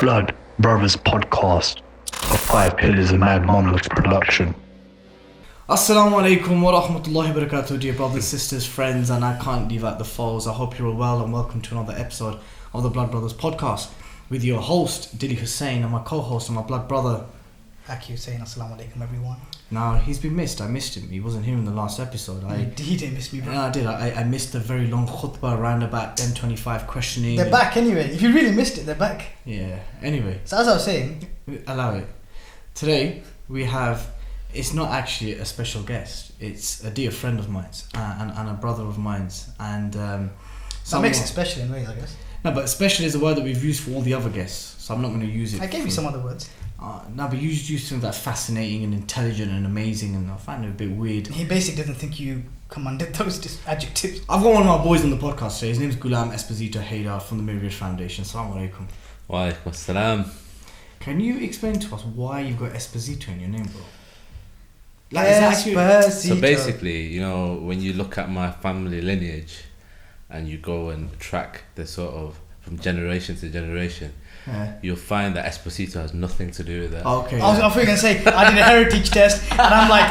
Blood Brothers podcast, a Five Pillars of Mad Monoliths production. Assalamu alaikum wa rahmatullahi wa barakatuh, dear brothers, sisters, friends, and I can't leave out the foes. I hope you're all well and welcome to another episode of the Blood Brothers podcast with your host, Dilly Hussain, and my co-host and my blood brother, Aki Hussain. Assalamu alaikum, everyone. Now, he's been missed. I missed him. He wasn't here in the last episode. He didn't miss me, bro. No, I did. I missed the very long khutbah around about M25 questioning. They're back anyway. If you really missed it, they're back. Yeah, anyway. So as I was saying... Allow it. Today, we have... It's not actually a special guest. It's a dear friend of mine's and a brother of mine's. And that makes it special in ways, I guess. No, but special is a word that we've used for all the other guests. So I'm not going to use it. I gave you some other words. No, but you used something that's fascinating and intelligent and amazing, and I find it a bit weird. He basically doesn't think you commanded those adjectives. I've got one of my boys on the podcast today. His name's Ghulam Esposito Haydar from the Myriad Foundation. Assalamu alaikum. Wa alaikum assalam. Can you explain to us why you've got Esposito in your name, bro? So basically, you know, when you look at my family lineage and you go and track the sort of from generation to generation, you'll find that Esposito has nothing to do with that. Okay. I was going to say, I did a heritage test and I'm like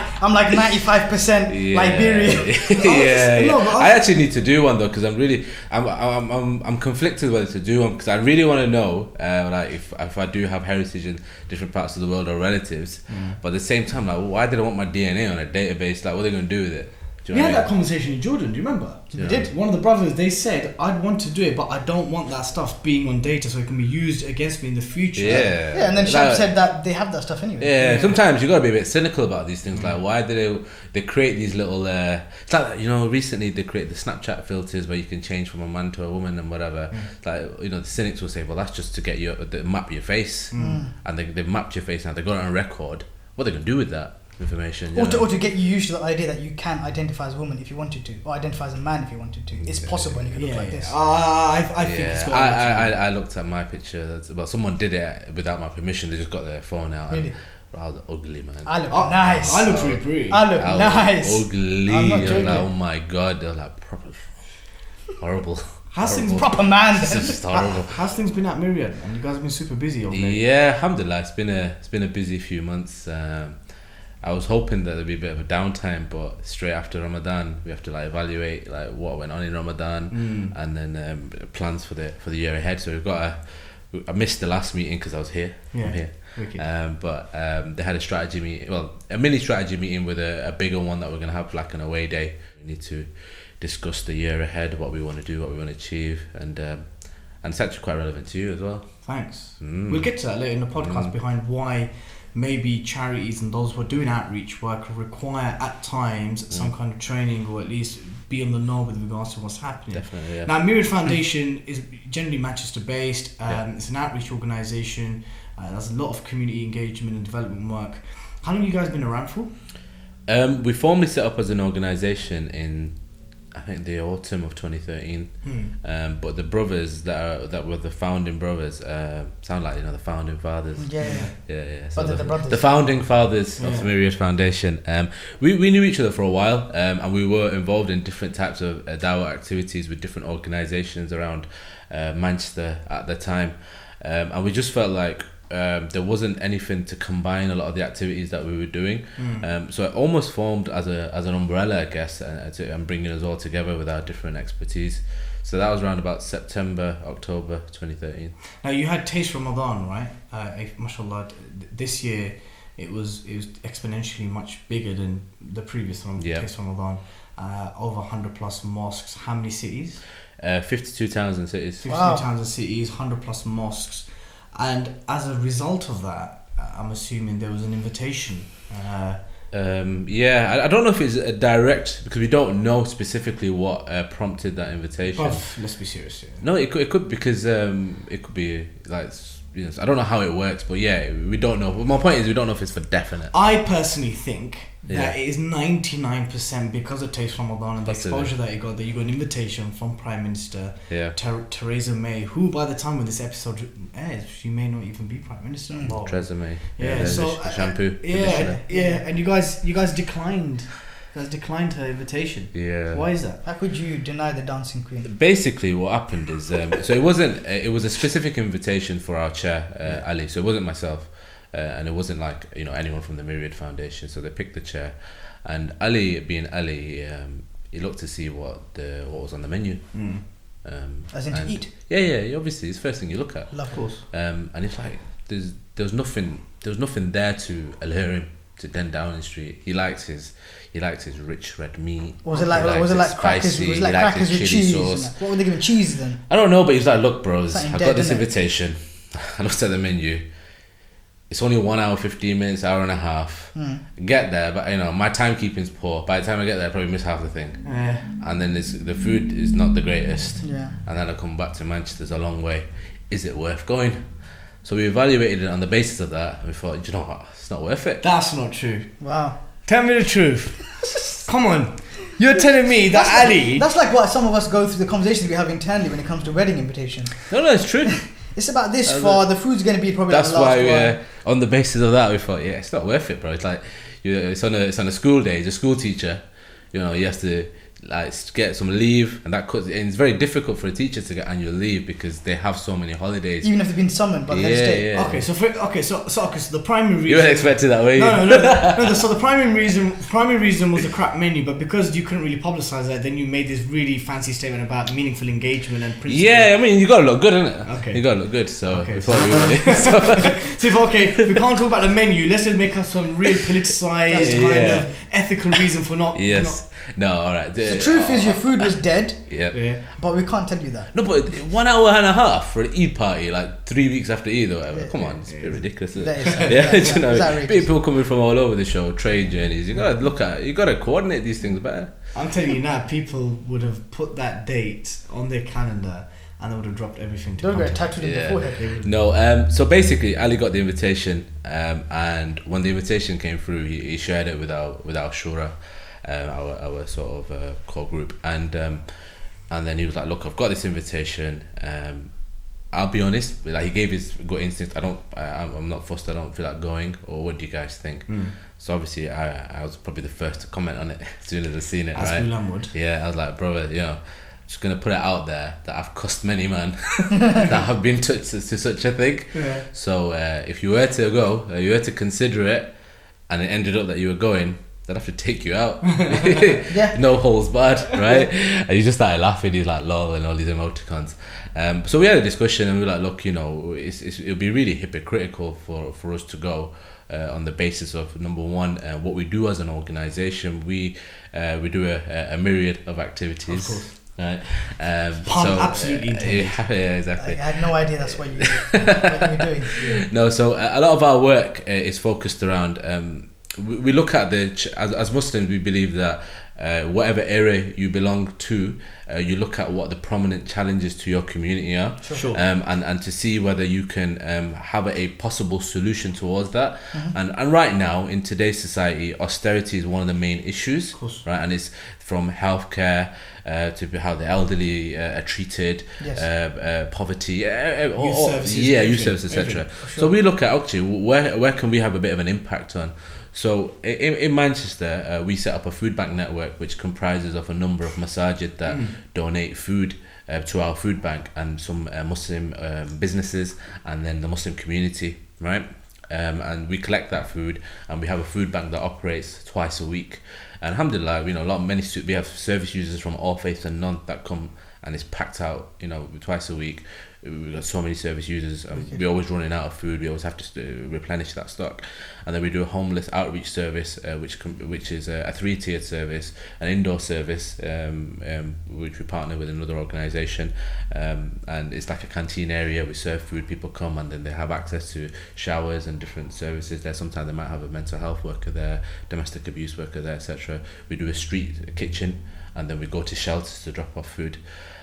95% Liberian. Yeah. I actually need to do one though, because I'm conflicted whether to do one, because I really want to know like if I do have heritage in different parts of the world or relatives, but at the same time, like, why did I want my DNA on a database? Like, what are they going to do with it? We had that conversation in Jordan, do you remember? Yeah. We did. One of the brothers, they said, I'd want to do it, but I don't want that stuff being on data so it can be used against me in the future. Yeah, and then Shab said that they have that stuff anyway. Yeah, sometimes you got to be a bit cynical about these things. Like, why do they create these little... it's like, you know, recently they created the Snapchat filters where you can change from a man to a woman and whatever. Like, you know, the cynics will say, well, that's just to get you... map your face. And they've mapped your face now. They've got it on record. What are they going to do with that information? Or to get you used to the idea that you can identify as a woman if you wanted to, or identify as a man if you wanted to. It's possible, and you can look like this. I think it's got I looked at my picture. Someone did it without my permission. They just got their phone out. Really? And I was ugly, man. I look nice. I look pretty pretty. I look nice. Ugly. I'm not joking. Like, oh my god, they're like proper horrible. How's things proper man? It's just horrible. How's things been at Myriad? And you guys have been super busy over there. Yeah, alhamdulillah. It's been a busy few months. I was hoping that there'd be a bit of a downtime, but straight after Ramadan, we have to like evaluate like what went on in Ramadan and then plans for the year ahead. So I missed the last meeting because I was here. Yeah. I'm here. But they had a strategy meeting, a mini strategy meeting with a bigger one that we're gonna have, like an away day. We need to discuss the year ahead, what we want to do, what we want to achieve, and it's actually quite relevant to you as well. Thanks. We'll get to that later in the podcast behind why maybe charities and those who are doing outreach work require at times some kind of training, or at least be on the know with regards to what's happening. Definitely, yeah. Now, Myriad Foundation is generally Manchester based. It's an outreach organisation. There's a lot of community engagement and development work. How long have you guys been around for? We formally set up as an organisation in, I think, the autumn of 2013. But the brothers that were the founding brothers sound like, you know, the founding fathers. Yeah. So the brothers. The founding fathers of the Myriad Foundation. We knew each other for a while, and we were involved in different types of dawah activities with different organisations around Manchester at the time, and we just felt like there wasn't anything to combine a lot of the activities that we were doing, so it almost formed as an umbrella, I guess, and bringing us all together with our different expertise. So that was around about October 2013. Now, you had Taste Ramadan, right? Mashallah, this year it was exponentially much bigger than the previous one. Taste Ramadan, over 100 plus mosques. How many cities? 52 towns and cities. 52 towns and cities, 100 plus mosques. And as a result of that, I'm assuming there was an invitation. I don't know if it's a direct, because we don't know specifically what prompted that invitation. Let's be serious here. No, it could because it could be like, you know, I don't know how it works, but yeah, we don't know. My point is, we don't know if it's for definite. I personally think that it is 99% because of Taste Ramadan and the exposure that you got an invitation from Prime Minister Theresa May, who by the time when this episode airs, she may not even be Prime Minister. Theresa May. So the shampoo. And you guys declined has declined her invitation. Yeah. Why is that? How could you deny the dancing queen? Basically, what happened is, so it wasn't. It was a specific invitation for our chair, Ali. So it wasn't myself, and it wasn't like anyone from the Myriad Foundation. So they picked the chair, and Ali, being Ali, he looked to see what was on the menu. As in to eat. Yeah. Obviously, it's the first thing you look at. Of course. And it's like there was nothing there to allure him to then Downing Street. He likes his rich red meat. Was it like crackers? Was it like crackers with cheese? Sauce. What were they giving cheese then? I don't know, but he's like, look, bros, Something I dead, got this innit? invitation. I looked at the menu. It's only 1 hour, 15 minutes, hour and a half. Get there, but my timekeeping's poor. By the time I get there, I probably miss half the thing. Yeah. And then the food is not the greatest. Yeah. And then I come back to Manchester, it's a long way. Is it worth going? So we evaluated it on the basis of that, and we thought, you know what, it's not worth it. That's not true. Wow. Tell me the truth. Come on. You're telling me that Ali... That's like what some of us go through the conversations we have internally when it comes to wedding invitations. No, it's true. It's about this far, the food's going to be probably That's the last why one. on the basis of that we thought, it's not worth it, bro. It's like it's on a school day. He's a school teacher, he has to get some leave, and and it's very difficult for a teacher to get annual leave because they have so many holidays. Even if they've been summoned by the head of state. Yeah. Okay, so the primary reason... You weren't expecting that, were you? No. So the primary reason was the crap menu, but because you couldn't really publicise that, then you made this really fancy statement about meaningful engagement and principle. Yeah, I mean, you gotta look good, innit? Okay. You gotta look good, so Okay. we thought So we can't talk about the menu. Let's just make us some real politicised kind of ethical reason for not. Yes. No, alright. The truth is your food was dead, Yeah. but we can't tell you that. No, but 1 hour and a half for an Eid party, like 3 weeks after Eid or whatever. Come on, it's a bit ridiculous, isn't That it? is- Yeah, it's outrageous. people coming from all over the show, trade journeys. You gotta coordinate these things better. I'm telling you now, people would have put that date on their calendar and they would have dropped everything to Don't come get to tattooed in the forehead. No, so basically, Ali got the invitation, and when the invitation came through, he shared it with our shura, our sort of core group, and then he was like, "Look, I've got this invitation. I'll be honest, like he gave his gut instinct. I'm not fussed. I don't feel like going. Or what do you guys think?" So obviously, I was probably the first to comment on it as soon as I seen it. As right? Ghulam would. Yeah, I was like, brother, just gonna put it out there that I've cussed many man that have been touched to such a thing. Yeah. So if you were to go, you were to consider it, and it ended up that you were going, they'd have to take you out. Yeah. No holes barred, right? And he just started laughing. He's like, lol, and all these emoticons. So we had a discussion, and we were like, look, it'll be really hypocritical for us to go on the basis of, number one, what we do as an organisation. We do a myriad of activities. Of course. Right. Absolutely intended. Yeah, exactly. I had no idea that's what you were doing. No, so a lot of our work is focused around. We look at as Muslims, we believe that whatever area you belong to, you look at what the prominent challenges to your community are, Sure. and to see whether you can have a possible solution towards that. And right now in today's society, austerity is one of the main issues, Of course. right? And it's from healthcare to how the elderly are treated, Yes. poverty, services, services, etc. everything, for sure. So we look at actually where can we have a bit of an impact on. So in Manchester, we set up a food bank network which comprises of a number of masajid that donate food to our food bank, and some Muslim businesses, and then the Muslim community, right? And we collect that food, and we have a food bank that operates twice a week. And alhamdulillah, we have service users from all faiths and none that come, and it's packed out, twice a week. We've got so many service users, and we're always running out of food. We always have to replenish that stock. And then we do a homeless outreach service, which is a 3-tiered service, an indoor service, which we partner with another organisation, and it's like a canteen area. We serve food, people come, and then they have access to showers and different services there. Sometimes they might have a mental health worker there, domestic abuse worker there, etc. We do a street kitchen, and then we go to shelters to drop off food.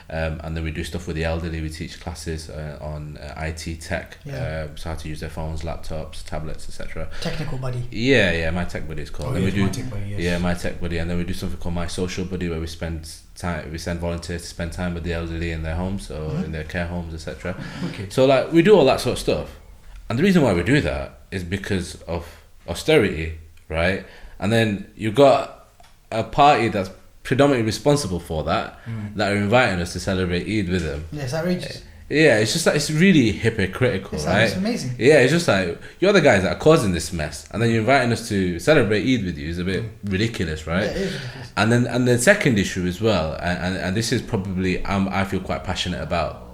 And then we do stuff with the elderly. We teach classes on IT tech, so how to use their phones, laptops, tablets, etc. Technical buddy. Yeah, my tech buddy is called. And we do, My Tech Buddy, yes. yeah, my tech buddy, and then we do something called my social buddy, where we send volunteers to spend time with the elderly in their homes or in their care homes, etc. Okay. So we do all that sort of stuff, and the reason why we do that is because of austerity, right? And then you've got a party that's predominantly responsible for that are inviting us to celebrate Eid with them. Yeah, it's outrageous. Yeah, it's just like, it's really hypocritical, right? It's amazing. Yeah, it's just like, you're the guys that are causing this mess, and then you're inviting us to celebrate Eid with you is a bit ridiculous, right? Yeah, it is ridiculous. And the second issue as well, and this is probably I feel quite passionate about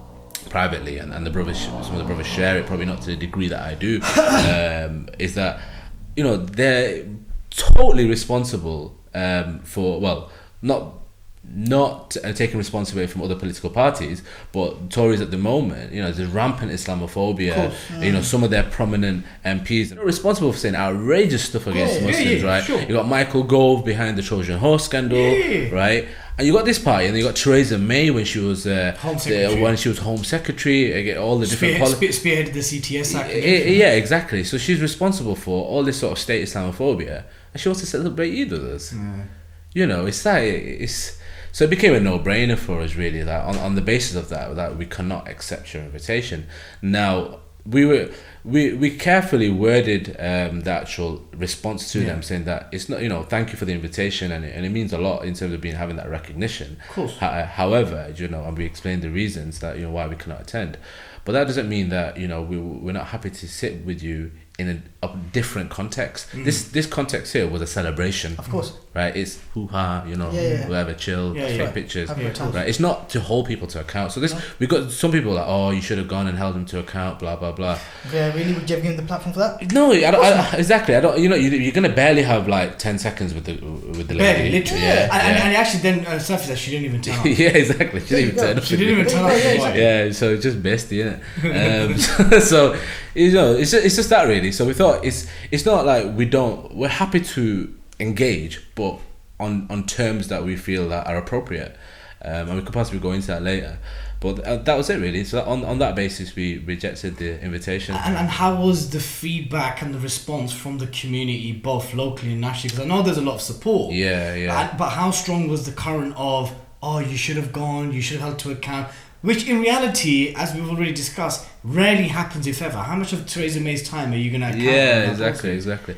privately, and the brothers, some of the brothers share it, probably not to the degree that I do, is that, you know, they're totally responsible for, well, not taking responsibility from other political parties, but Tories at the moment, you know, there's rampant Islamophobia. You know, some of their prominent MPs are responsible for saying outrageous stuff against Muslims, right? Sure. You got Michael Gove behind the Trojan horse scandal, right? And you got this party, and you got Theresa May when she was Home Secretary, all the different spearheaded the CTS Act. Yeah, exactly. So she's responsible for all this sort of state Islamophobia, and she wants to celebrate Eid with us. You know, it's like so it became a no-brainer for us, really, that on the basis of that we cannot accept your invitation. Now, we carefully worded the actual response to them, saying that it's not, you know, thank you for the invitation, and it means a lot in terms of having that recognition. Of course. However, you know, and we explained the reasons that, you know, why we cannot attend, but that doesn't mean that, you know, we're not happy to sit with you in a different context. This context here was a celebration, Of course. right? It's hoo-ha, you know, whatever, chill, take pictures, right? It's not to hold people to account. So we've got some people like, oh, you should have gone and held them to account, blah blah blah. Yeah, really? Would you have given the platform for that? No, exactly. I don't. You know, you're gonna barely have like 10 seconds with the lady. Barely, literally. Yeah, And actually, then surfaced that she didn't even turn up. yeah, exactly. She didn't even turn up. She didn't even turn up. Yeah, so it's just bestie, innit? So you know, it's just that, really. So we thought it's not like we're happy to engage, but on terms that we feel that are appropriate, and we could possibly go into that later. But that was it, really. So on that basis, we rejected the invitation. And how was the feedback and the response from the community, both locally and nationally? Because I know there's a lot of support. Yeah. But how strong was the current of, oh, you should have gone, you should have held to account? Which in reality, as we've already discussed, rarely happens, if ever. How much of Theresa May's time are you going to account? Yeah, exactly.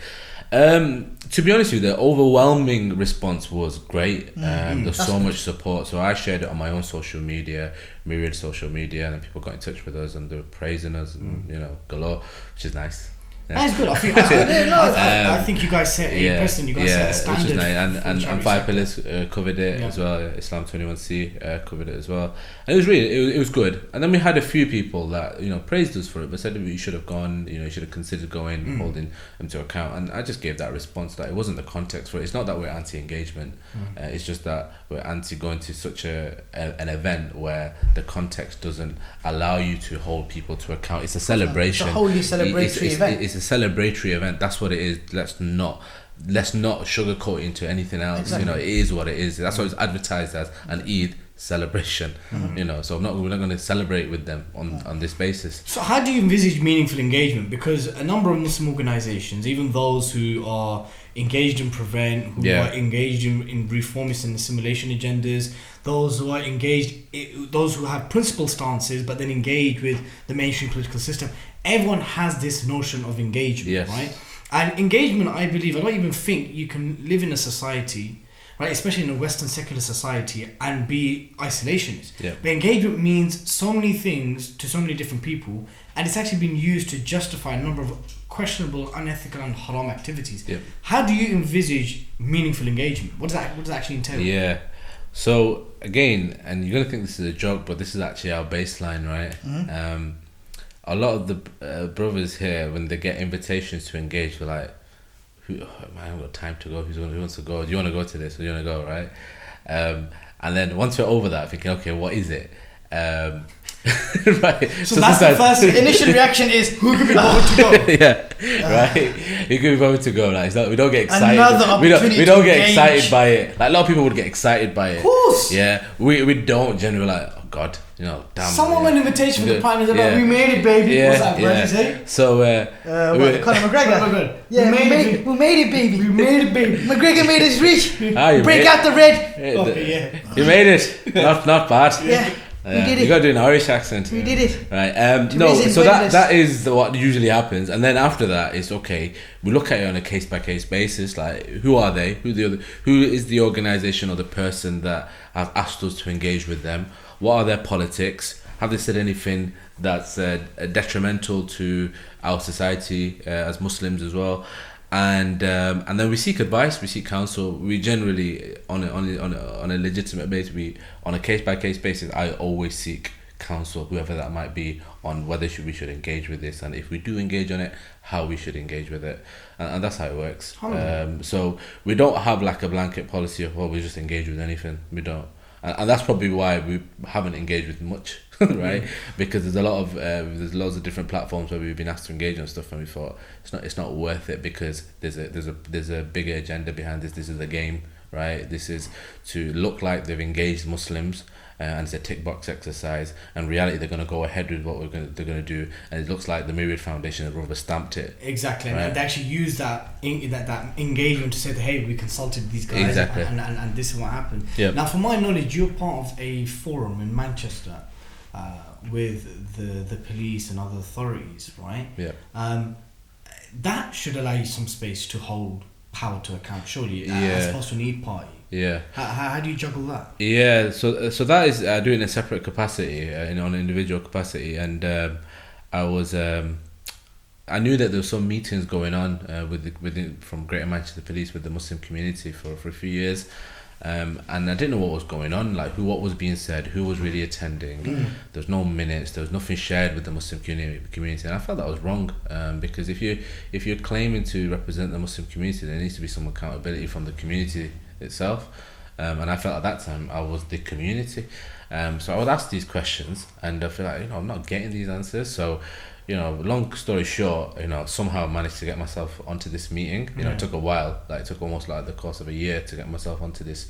To be honest with you, the overwhelming response was great. There's so much support. So I shared it on my own social media, Myriad social media, and then people got in touch with us and they were praising us, and, you know, galore, which is nice. Yeah. That's good. I think you guys set a precedent. You guys set a standard. Which is nice. And Five Pillars covered it as well. Islam 21C covered it as well. And it was really, it was good. And then we had a few people that, you know, praised us for it, but said that you should have gone, you know, you should have considered going, holding them to account. And I just gave that response that it wasn't the context for it. It's not that we're anti-engagement. It's just that we're anti going to such an event where the context doesn't allow you to hold people to account. It's a celebration. It's a wholly celebratory event. It's a celebratory event. That's what it is. Let's not sugarcoat it into anything else. Exactly. You know, it is what it is. That's what it's advertised as, an Eid celebration. You know, so we're not going to celebrate with them on this basis. So how do you envisage meaningful engagement? Because a number of Muslim organisations, even those who are engaged in prevent, who are engaged in reformist and assimilation agendas, those who are engaged, those who have principled stances but then engage with the mainstream political system, everyone has this notion of engagement, right? And engagement, I believe, I don't even think you can live in a society, right, especially in a Western secular society, and be isolationist. But engagement means so many things to so many different people, and it's actually been used to justify a number of questionable, unethical and haram activities. How do you envisage meaningful engagement? What does that actually entail? So again, and you're gonna think this is a joke, but this is actually our baseline, right? A lot of the brothers here, when they get invitations to engage, they're like, I haven't got time to go. Who wants to go? Do you want to go to this? Or do you want to go, right? And then once we're over that, thinking, okay, what is it? Right. So that's the first initial reaction is, who could be bothered to go? Right. Who could be bothered to go? Like, it's not, we don't get excited. We don't get excited by it. Like, a lot of people would get excited by it. Of course. Yeah. We don't generally like, oh God, you know, damn. Someone got an invitation from the Prime Minister. We made it, baby. What's that, what did you say? So, Conor McGregor. Yeah, we made it, baby. We made it, baby. McGregor made us rich. Break out the red. You made it. Not bad. did it. You gotta do an Irish accent. We did it. Right. No. Tourism So wellness. that is what usually happens, and then after that, it's okay. We look at it on a case by case basis. Like, who are they? Who is the organisation or the person that have asked us to engage with them? What are their politics? Have they said anything that's detrimental to our society as Muslims as well? And then we seek advice, we seek counsel. We generally on a legitimate basis, on a case by case basis, I always seek counsel, whoever that might be, on whether we should engage with this, and if we do engage on it, how we should engage with it, and that's how it works. So we don't have like a blanket policy of, well, we just engage with anything. We don't, and that's probably why we haven't engaged with much. Right, because there's a lot of there's loads of different platforms where we've been asked to engage on stuff, and we thought it's not worth it, because there's a bigger agenda behind this. This is a game, right? This is to look like they've engaged Muslims, and it's a tick box exercise. And reality, they're going to go ahead with what they're going to do, and it looks like the Myriad Foundation has rubber stamped it. Exactly, right? And they actually use that engagement to say that, hey, we consulted these guys, Exactly. and this is what happened. Yep. Now, from my knowledge, you're part of a forum in Manchester with the police and other authorities, right? Yeah. That should allow you some space to hold power to account, surely, Yeah. as opposed to an Eid party. Yeah. How do you juggle that? Yeah. So that is doing a separate capacity, on an individual capacity, and I was. I knew that there were some meetings going on from Greater Manchester Police with the Muslim community for a few years. And I didn't know what was going on, like what was being said, who was really attending. There was no minutes, there was nothing shared with the Muslim community, and I felt that was wrong, because if you're claiming to represent the Muslim community, there needs to be some accountability from the community itself. And I felt at that time I was the community, so I would ask these questions, and I feel like I'm not getting these answers. So, long story short, somehow I managed to get myself onto this meeting. It took a while. Like, it took almost like the course of a year to get myself onto this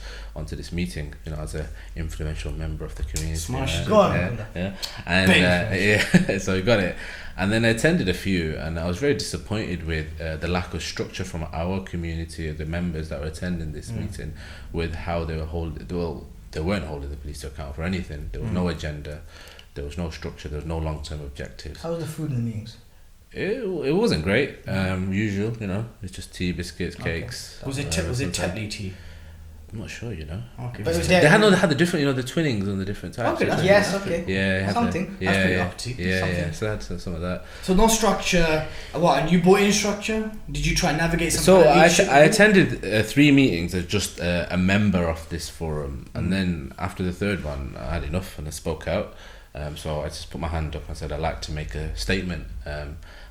meeting. As a influential member of the community. Smash. Go on. Yeah. And so we got it. And then I attended a few, and I was very disappointed with the lack of structure from our community, the members that were attending this meeting, with how they were they weren't holding the police to account for anything. There was no agenda. There was no structure. There was no long-term objectives. How was the food in the meetings? It wasn't great. Usual, it's just tea, biscuits, cakes. Was it Tetley tea? I'm not sure, Okay. But it was They had the different, the twinnings and the different types. Okay, that's Yes, okay. Yeah, it had Something. The, That's yeah, pretty yeah, up to you. yeah, Something. yeah. So that's some of that. So no structure. What? And you brought in structure? Did you try and navigate some? So kind of I leadership? attended 3 meetings as just a member of this forum, and then after the third one, I had enough and I spoke out. So I just put my hand up and said I'd like to make a statement.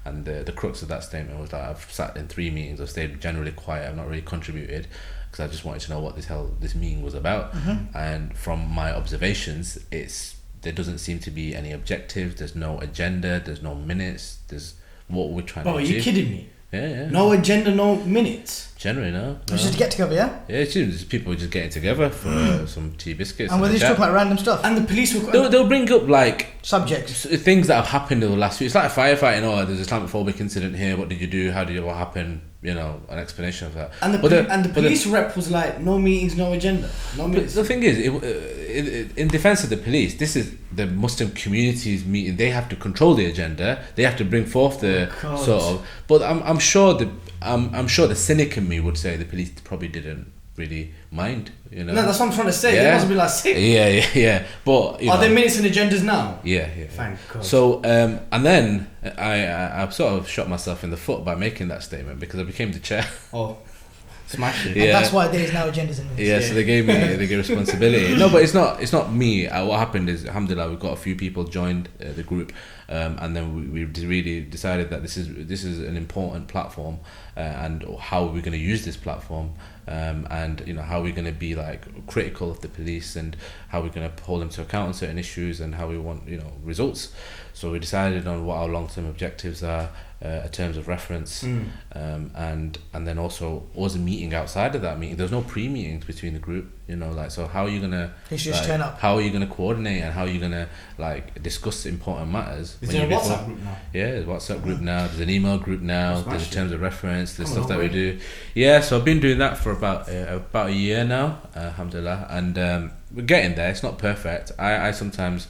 And the crux of that statement was that I've sat in 3 meetings. I've stayed generally quiet. I've not really contributed, because I just wanted to know what this meeting was about. And from my observations, there doesn't seem to be any objectives. There's no agenda. There's no minutes. There's what we're trying to Bro, are achieve. you kidding me? Yeah. No agenda, no minutes. Generally, no. It was just to get together, yeah? Yeah, it's just people just getting together for some tea, biscuits. And were they just chat. talking about random stuff? And the police were. They'll bring up like Subjects. things that have happened in the last few. It's like firefighting. There's an Islamophobic incident here. What did you do? What happened? An explanation of that. And the police rep was like, no meetings, no agenda, no But minutes. the thing is, in defense of the police, this is the Muslim community's meeting. They have to control the agenda. They have to bring forth the God. sort of. But I'm sure the cynic in me would say the police probably didn't really mind. No, that's what I'm trying to say. Yeah. They must be like sick. Yeah. But Are there minutes and agendas now? Yeah. Thank God. So and then I sort of shot myself in the foot by making that statement, because I became the chair. Oh, smash it. Yeah. And that's why there is now agendas in minutes. Yeah, so they gave responsibility. No, but it's not me. What happened is, alhamdulillah, we've got a few people joined the group, and then we really decided that this is an important platform, and how are we going to use this platform, and how we're going to be like critical of the police, and how we're going to hold them to account on certain issues, and how we want results. So we decided on what our long-term objectives are in terms of reference, and then also was a meeting outside of that meeting. There's no pre-meetings between the group, like, so how are you gonna turn up? How are you gonna coordinate, and how are you gonna like discuss important matters? Is there a WhatsApp group now? Yeah, there's a WhatsApp group now. There's an email group now. There's terms of reference. There's stuff that we do. Yeah, so I've been doing that for about a year now, alhamdulillah, and we're getting there. It's not perfect. I sometimes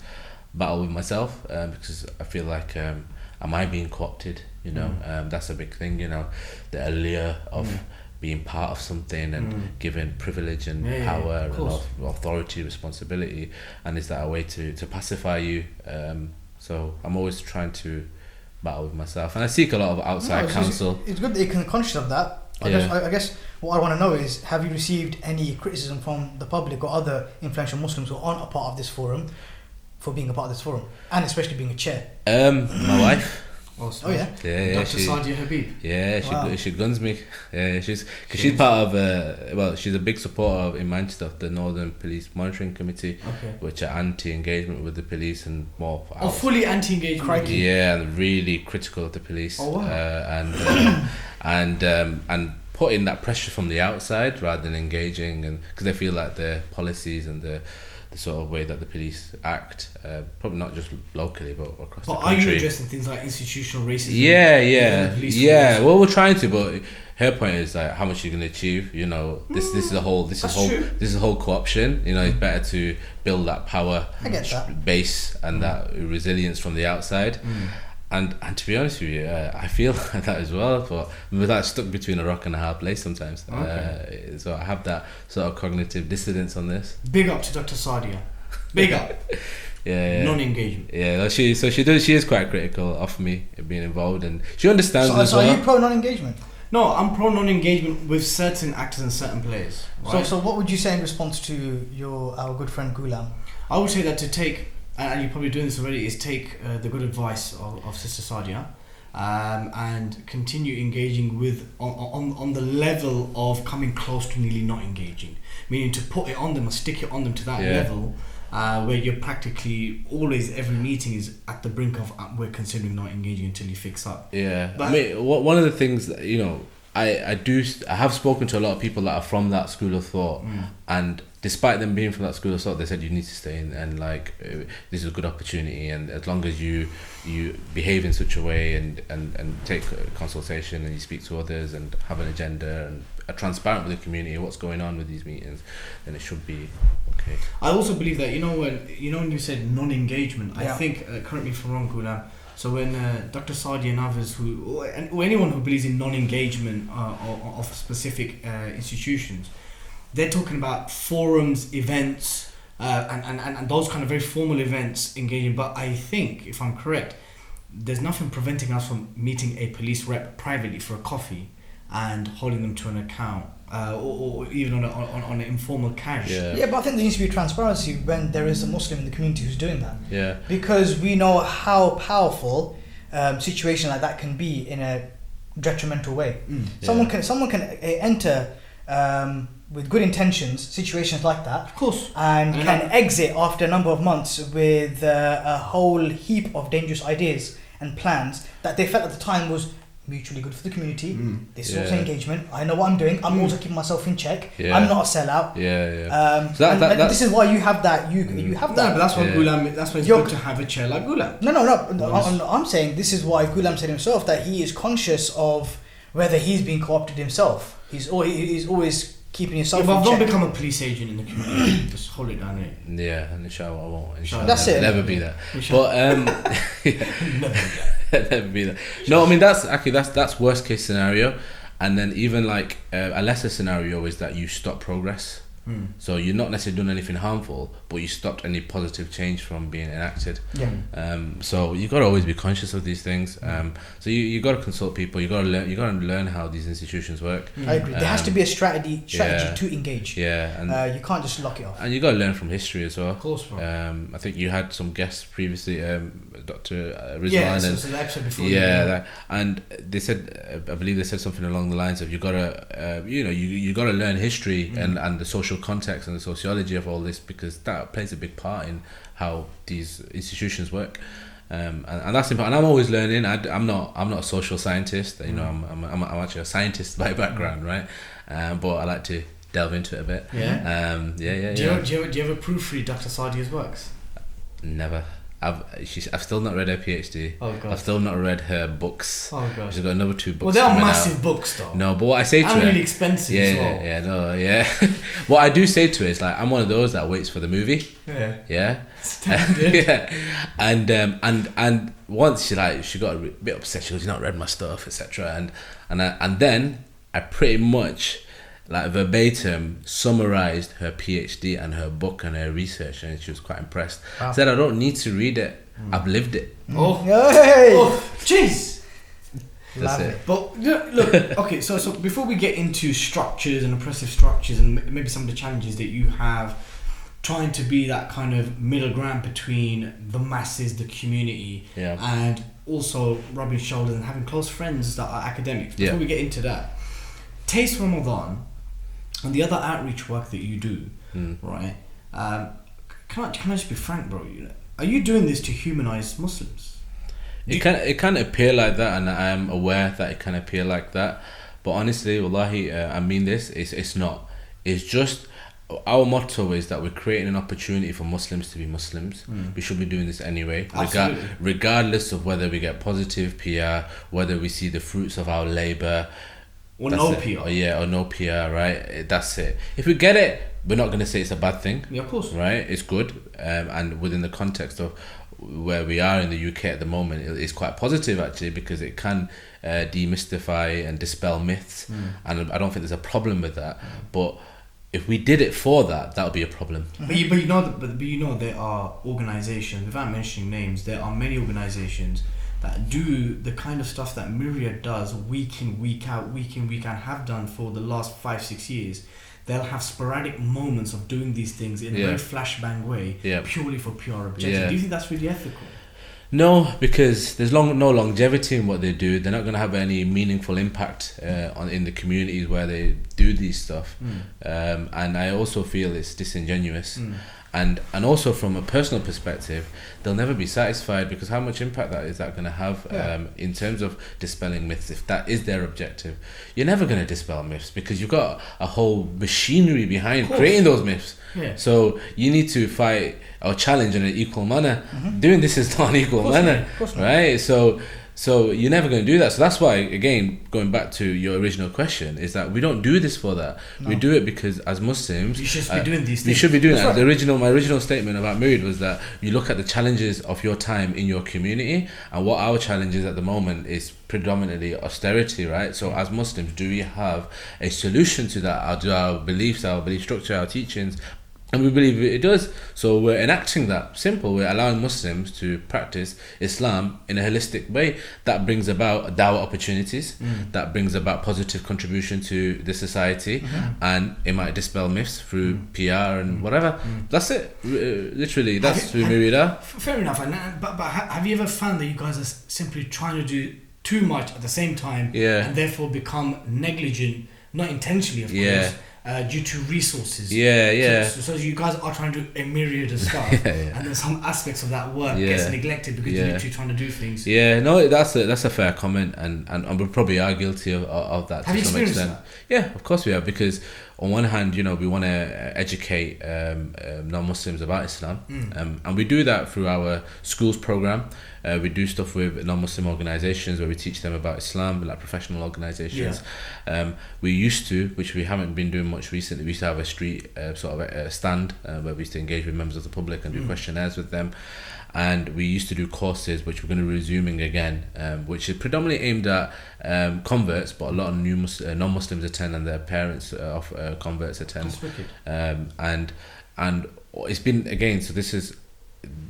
battle with myself because I feel like am I being co-opted? That's a big thing. The allure of being part of something and given privilege and power and authority, responsibility, and is that a way to pacify you? So I'm always trying to battle with myself, and I seek a lot of outside counsel. It's good that you're conscious of that. I guess what I want to know is, have you received any criticism from the public or other influential Muslims who aren't a part of this forum for being a part of this forum, and especially being a chair? My wife. Oh yeah. Dr. Sadia Habib. Yeah, she guns me. Yeah, she's part of she's a big supporter in Manchester of the Northern Police Monitoring Committee, which are anti-engagement with the police and more. Fully anti-engagement. Yeah, and really critical of the police. Oh wow. And putting that pressure from the outside rather than engaging, and because they feel like their policies and the sort of way that the police act, probably not just locally but across the country. But are you addressing things like institutional racism? Yeah. Well, we're trying to, but her point is like, how much are you going to achieve? This is a whole co-option. It's better to build that power base and that resilience from the outside. And to be honest with you, I feel like that as well, but that's stuck between a rock and a hard place sometimes. So I have that sort of cognitive dissonance on this. Big up to Dr. Sadia. Big up. Yeah. Non-engagement. Yeah, she is quite critical of me being involved, and she understands as so well. are you pro non-engagement? No, I'm pro non-engagement with certain actors and certain players. Right? So what would you say in response to our good friend Ghulam? I would say that to take, and you're probably doing this already, is take the good advice of Sister Sadia, and continue engaging with on the level of coming close to nearly not engaging, meaning to put it on them or stick it on them to that level where you're practically always, every meeting is at the brink of we're considering not engaging until you fix up. But I mean, one of the things that I have spoken to a lot of people that are from that school of thought, and despite them being from that school of thought, they said you need to stay in, and like this is a good opportunity, and as long as you behave in such a way and take consultation and you speak to others and have an agenda and are transparent with the community what's going on with these meetings, then it should be okay. I also believe that when you said non-engagement, I think correct me if I'm wrong, Ghulam. So when Dr. Sadia and others or anyone who believes in non-engagement of specific institutions, they're talking about forums, events, and those kind of very formal events engaging. But I think, if I'm correct, there's nothing preventing us from meeting a police rep privately for a coffee and holding them to an account, or even on an informal cash. Yeah, but I think there needs to be transparency when there is a Muslim in the community who's doing that. Yeah. Because we know how powerful situation like that can be in a detrimental way. Someone can enter with good intentions situations like that, of course, and can exit after a number of months with a whole heap of dangerous ideas and plans that they felt at the time was mutually good for the community. This is also engagement. I know what I'm doing. I'm also keeping myself in check. I'm not a sellout. So this is why you have that. You have that. No, but that's why Ghulam. That's why it's good to have a chair like Ghulam. No. I'm saying this is why Ghulam said himself that he is conscious of whether he's being co-opted himself. He's always keeping yourself. But don't become a police agent in the community. Just hold it down, right? Yeah, and inshallah I won't. Inshallah, that's it. Never be that. But never be that. No, I mean that's worst case scenario, and then even like a lesser scenario is that you stop progress. So you're not necessarily doing anything harmful, but you stopped any positive change from being enacted. So you got to always be conscious of these things. So you got to consult people. You got to learn how these institutions work. I agree. There has to be a strategy to engage. And you can't just lock it off. And you got to learn from history as well. Of course, bro. I think you had some guests previously, Dr. Rizwan. Yeah, so the episode before. And they said, I believe they said something along the lines of you got to, you got to learn history and the social context and the sociology of all this, because that plays a big part in how these institutions work. and that's important. And I'm always learning. I'm not a social scientist. You know, I'm actually a scientist by background, right? But I like to delve into it a bit. Yeah. Do you ever proofread Dr. Sadia's works? Never. I've still not read her PhD. Oh god. I've still not read her books. Oh god. She's got another 2 books. Well, they are coming massive out. books though. No, but what I say to and her, really expensive as well. What I do say to her is like, I'm one of those that waits for the movie. Yeah. Standard. Yeah. And once she got a bit upset. She goes, "You've not read my stuff, etc." And then I pretty much like verbatim summarized her PhD and her book and her research, and she was quite impressed. Wow. Said, "I don't need to read it. I've lived it." Hey! Jeez. Love That's it. it. But look, okay, so before we get into structures and oppressive structures and maybe some of the challenges that you have trying to be that kind of middle ground between the masses, the community, and also rubbing shoulders and having close friends that are academics. Before we get into that, Taste Ramadan and the other outreach work that you do, right? Can I just be frank, bro? Are you doing this to humanize Muslims? It can appear like that, and I am aware that it can appear like that. But honestly, wallahi, I mean this. It's not. It's just our motto is that we're creating an opportunity for Muslims to be Muslims. We should be doing this anyway, regardless of whether we get positive PR, whether we see the fruits of our labour. Or no PR. Or no PR, right? That's it. If we get it, we're not going to say it's a bad thing. Yeah, of course. Right? It's good. And within the context of where we are in the UK at the moment, it's quite positive actually, because it can demystify and dispel myths. And I don't think there's a problem with that. But if we did it for that, that would be a problem. But you know there are organisations, without mentioning names, there are many organisations that do the kind of stuff that Myriad does week in, week out, have done for the last 5-6 years. They'll have sporadic moments of doing these things in a very flashbang way, purely for PR objectives. Do you think that's really ethical? No, because there's no longevity in what they do. They're not going to have any meaningful impact in the communities where they do these stuff. And I also feel it's disingenuous. And also from a personal perspective, they'll never be satisfied, because how much impact is that going to have in terms of dispelling myths? If that is their objective, you're never going to dispel myths, because you've got a whole machinery behind creating those myths. So you need to fight or challenge in an equal manner. Doing this is not an equal manner, right? So you're never going to do that. So that's why, again, going back to your original question, is that we don't do this for that. We do it because as Muslims, you should be doing these things. We should be doing that. Right. My original statement about Myriad was that you look at the challenges of your time in your community, and what our challenge is at the moment is predominantly austerity, right? So as Muslims, do we have a solution to that? Our beliefs, our belief structure, our teachings? And we believe it does. So we're enacting that. Simple. We're allowing Muslims to practice Islam in a holistic way. That brings about dawah opportunities. That brings about positive contribution to the society. And it might dispel myths through PR and whatever. That's it. Literally, that's who Myriad are. Fair enough. But have you ever found that you guys are simply trying to do too much at the same time, and therefore become negligent, not intentionally, of course, due to resources? So you guys are trying to do a myriad of stuff, and then some aspects of that work gets neglected because you're literally trying to do things. That's a fair comment, and we probably are guilty of that. Have to you some experienced extent. that? Yeah, of course we are, because on one hand, we want to educate non-Muslims about Islam, and we do that through our schools program. We do stuff with non-Muslim organisations where we teach them about Islam, like professional organisations. We used to, which we haven't been doing much recently, we used to have a street stand where we used to engage with members of the public and do questionnaires with them. And we used to do courses, which we're going to be resuming again, which is predominantly aimed at converts, but a lot of new non-Muslims attend, and their parents of converts attend. That's wicked. And it's been, again, so this is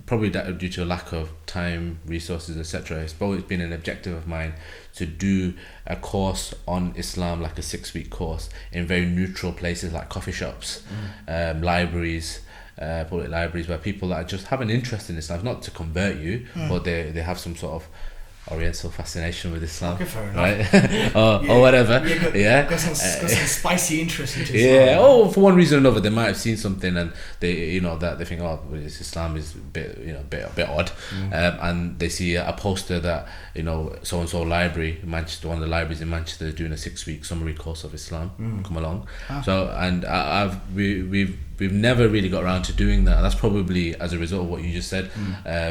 probably due to a lack of time, resources, etc. It's always been an objective of mine to do a course on Islam, like a 6-week course, in very neutral places like coffee shops, libraries, public libraries, where people that just have an interest in Islam, not to convert you, but they have some sort of Oriental fascination with Islam, Okay, fair enough. right? or whatever. Got some spicy interest into Yeah. Islam. Oh, for one reason or another, they might have seen something and they, that they think, oh, well, Islam is a bit, a bit odd, and they see a poster that so and so library, Manchester, one of the libraries in Manchester, is doing a 6-week summary course of Islam. Come along. So, and we've never really got around to doing that. That's probably as a result of what you just said.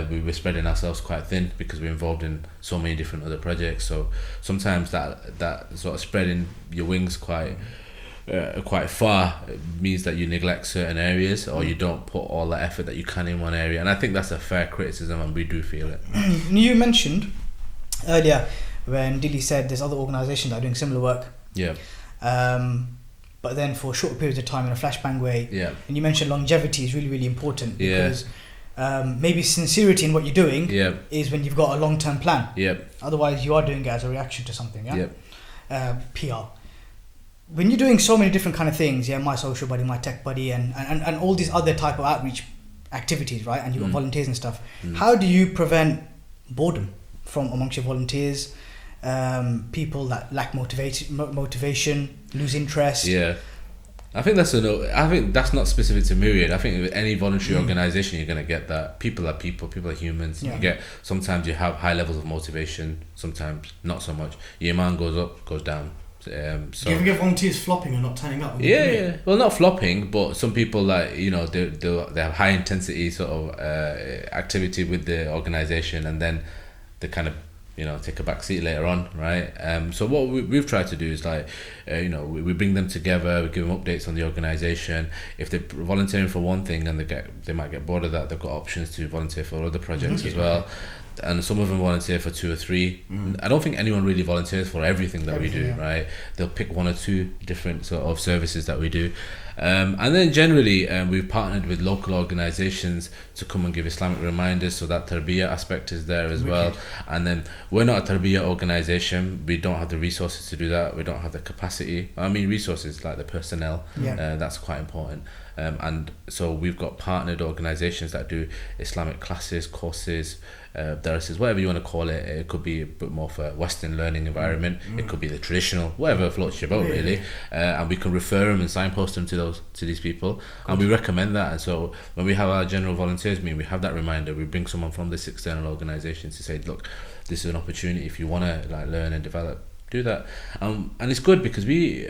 We were spreading ourselves quite thin because we're involved in so many different other projects. So sometimes that sort of spreading your wings quite far means that you neglect certain areas, or you don't put all the effort that you can in one area. And I think that's a fair criticism, and we do feel it. You mentioned earlier when Dilly said there's other organisations that are doing similar work. Yeah. But then for short periods of time in a flashbang way. Yeah. And you mentioned longevity is really, really important Yeah. because maybe sincerity in what you're doing is when you've got a long-term plan. Yep. Otherwise, you are doing it as a reaction to something. Yeah. Yep. PR. When you're doing so many different kind of things, my social buddy, my tech buddy, and all these other type of outreach activities, right? And you've got volunteers and stuff. How do you prevent boredom from amongst your volunteers? People that lack motivation, lose interest. Yeah. I think that's not specific to Myriad. I think with any voluntary organisation, you're going to get that. People are people are humans. Yeah. Sometimes you have high levels of motivation, sometimes not so much. Your iman goes up, goes down. Do you ever get volunteers flopping or not turning up? Yeah. Well, not flopping, but some people they have high intensity sort of activity with the organisation, and then they kind of take a back seat later on, right? So what we've tried to do is we bring them together, we give them updates on the organisation. If they're volunteering for one thing and they might get bored of that, they've got options to volunteer for other projects as well. And some of them volunteer for 2 or 3. I don't think anyone really volunteers for everything that we do, right? They'll pick 1 or 2 different sort of services that we do. And then generally we've partnered with local organisations to come and give Islamic reminders, so that tarbiyah aspect is there as well. And then we're not a tarbiyah organisation, we don't have the resources to do that, we don't have the capacity. I mean resources like the personnel, that's quite important. And so we've got partnered organisations that do Islamic classes, courses, darases, whatever you want to call it. It could be a bit more for a Western learning environment, it could be the traditional, whatever floats your boat really. And we can refer them and signpost them to these people, and we recommend that. And so when we have our general volunteers meeting, we have that reminder, we bring someone from this external organisation to say, look, this is an opportunity if you want to learn and develop, do that. And it's good because we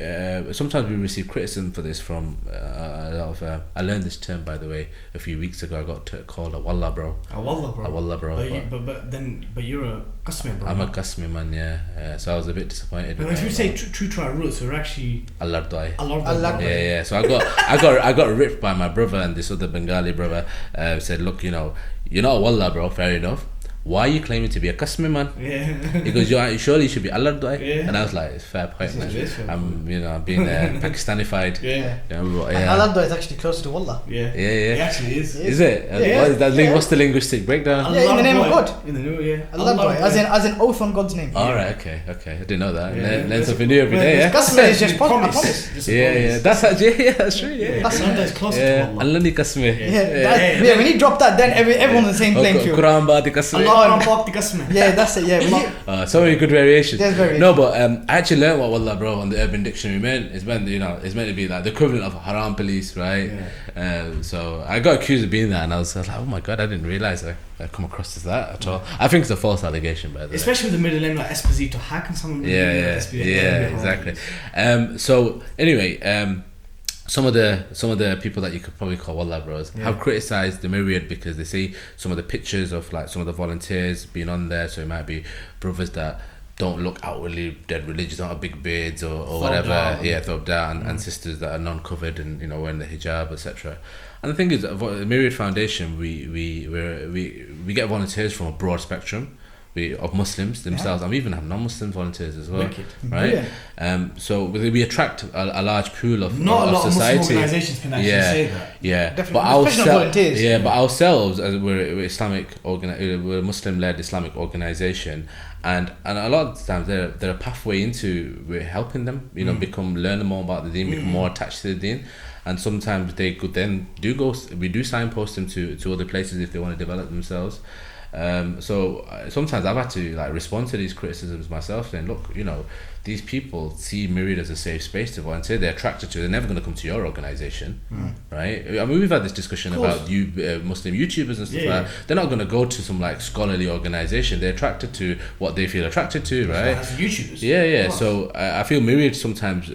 sometimes we receive criticism for this from a lot of I learned this term, by the way, a few weeks ago. I got called a wallah bro. A wallah bro. But you're a Qasmi bro. I'm a Qasmi man, so I was a bit disappointed. But if you say true to our roots, we're actually Alardai. Allah. So I got ripped by my brother, and this other Bengali brother said, look, you're not a wallah bro, fair enough. Why are you claiming to be a Qasmi man? He goes, surely you should be Alardai. And I was like, it's fair point, man. I'm being Pakistanified. Alardai is actually closer to Wallah. It actually is. Is it? What's the linguistic breakdown? In the name of God. In the new, Alardai, as an oath on God's name. Alright, okay. I didn't know that. Learn something new every day, Qasmi is just promise. That's actually, that's true, Alardai is closer to Wallah. Allani Qasmi. When you drop that, then everyone's on the same playing field. Quran Badi Qasmi. Yeah, that's it. Yeah, so many good variations. There's No, but I actually learned what wallah bro on the Urban Dictionary meant. It's meant to be like the equivalent of haram police, right? So I got accused of being that, and I was like, oh my god, I didn't realise I come across as that at all. I think it's a false allegation, by the way. Especially with the middle name like Esposito. How can someone be exactly. So anyway, some of the people that you could probably call wallah bros have criticised the Myriad because they see some of the pictures of some of the volunteers being on there. So it might be brothers that don't look outwardly dead religious, don't have big beards or whatever, thobbed out, and sisters that are non-covered and wearing the hijab, etc. And the thing is, the Myriad Foundation, we get volunteers from a broad spectrum of Muslims themselves, and we even have non-Muslim volunteers as well. Right? So we attract a large pool of not a lot society. of Muslim organisations can actually say that. Definitely. But ourselves, as we're Islamic we're a Muslim-led Islamic organisation, and a lot of the times they're a pathway into we're helping them, learn more about the deen, become more attached to the deen. And sometimes they could then we do signpost them to other places if they want to develop themselves. Sometimes I've had to like respond to these criticisms myself, saying, look, these people see Myriad as a safe space to volunteer. They're attracted to it. They're never going to come to your organisation, right? I mean, we've had this discussion about Muslim YouTubers and stuff like that. They're not going to go to some like scholarly organisation. They're attracted to what they feel attracted to, right? As YouTubers. Yeah. So I feel Myriad sometimes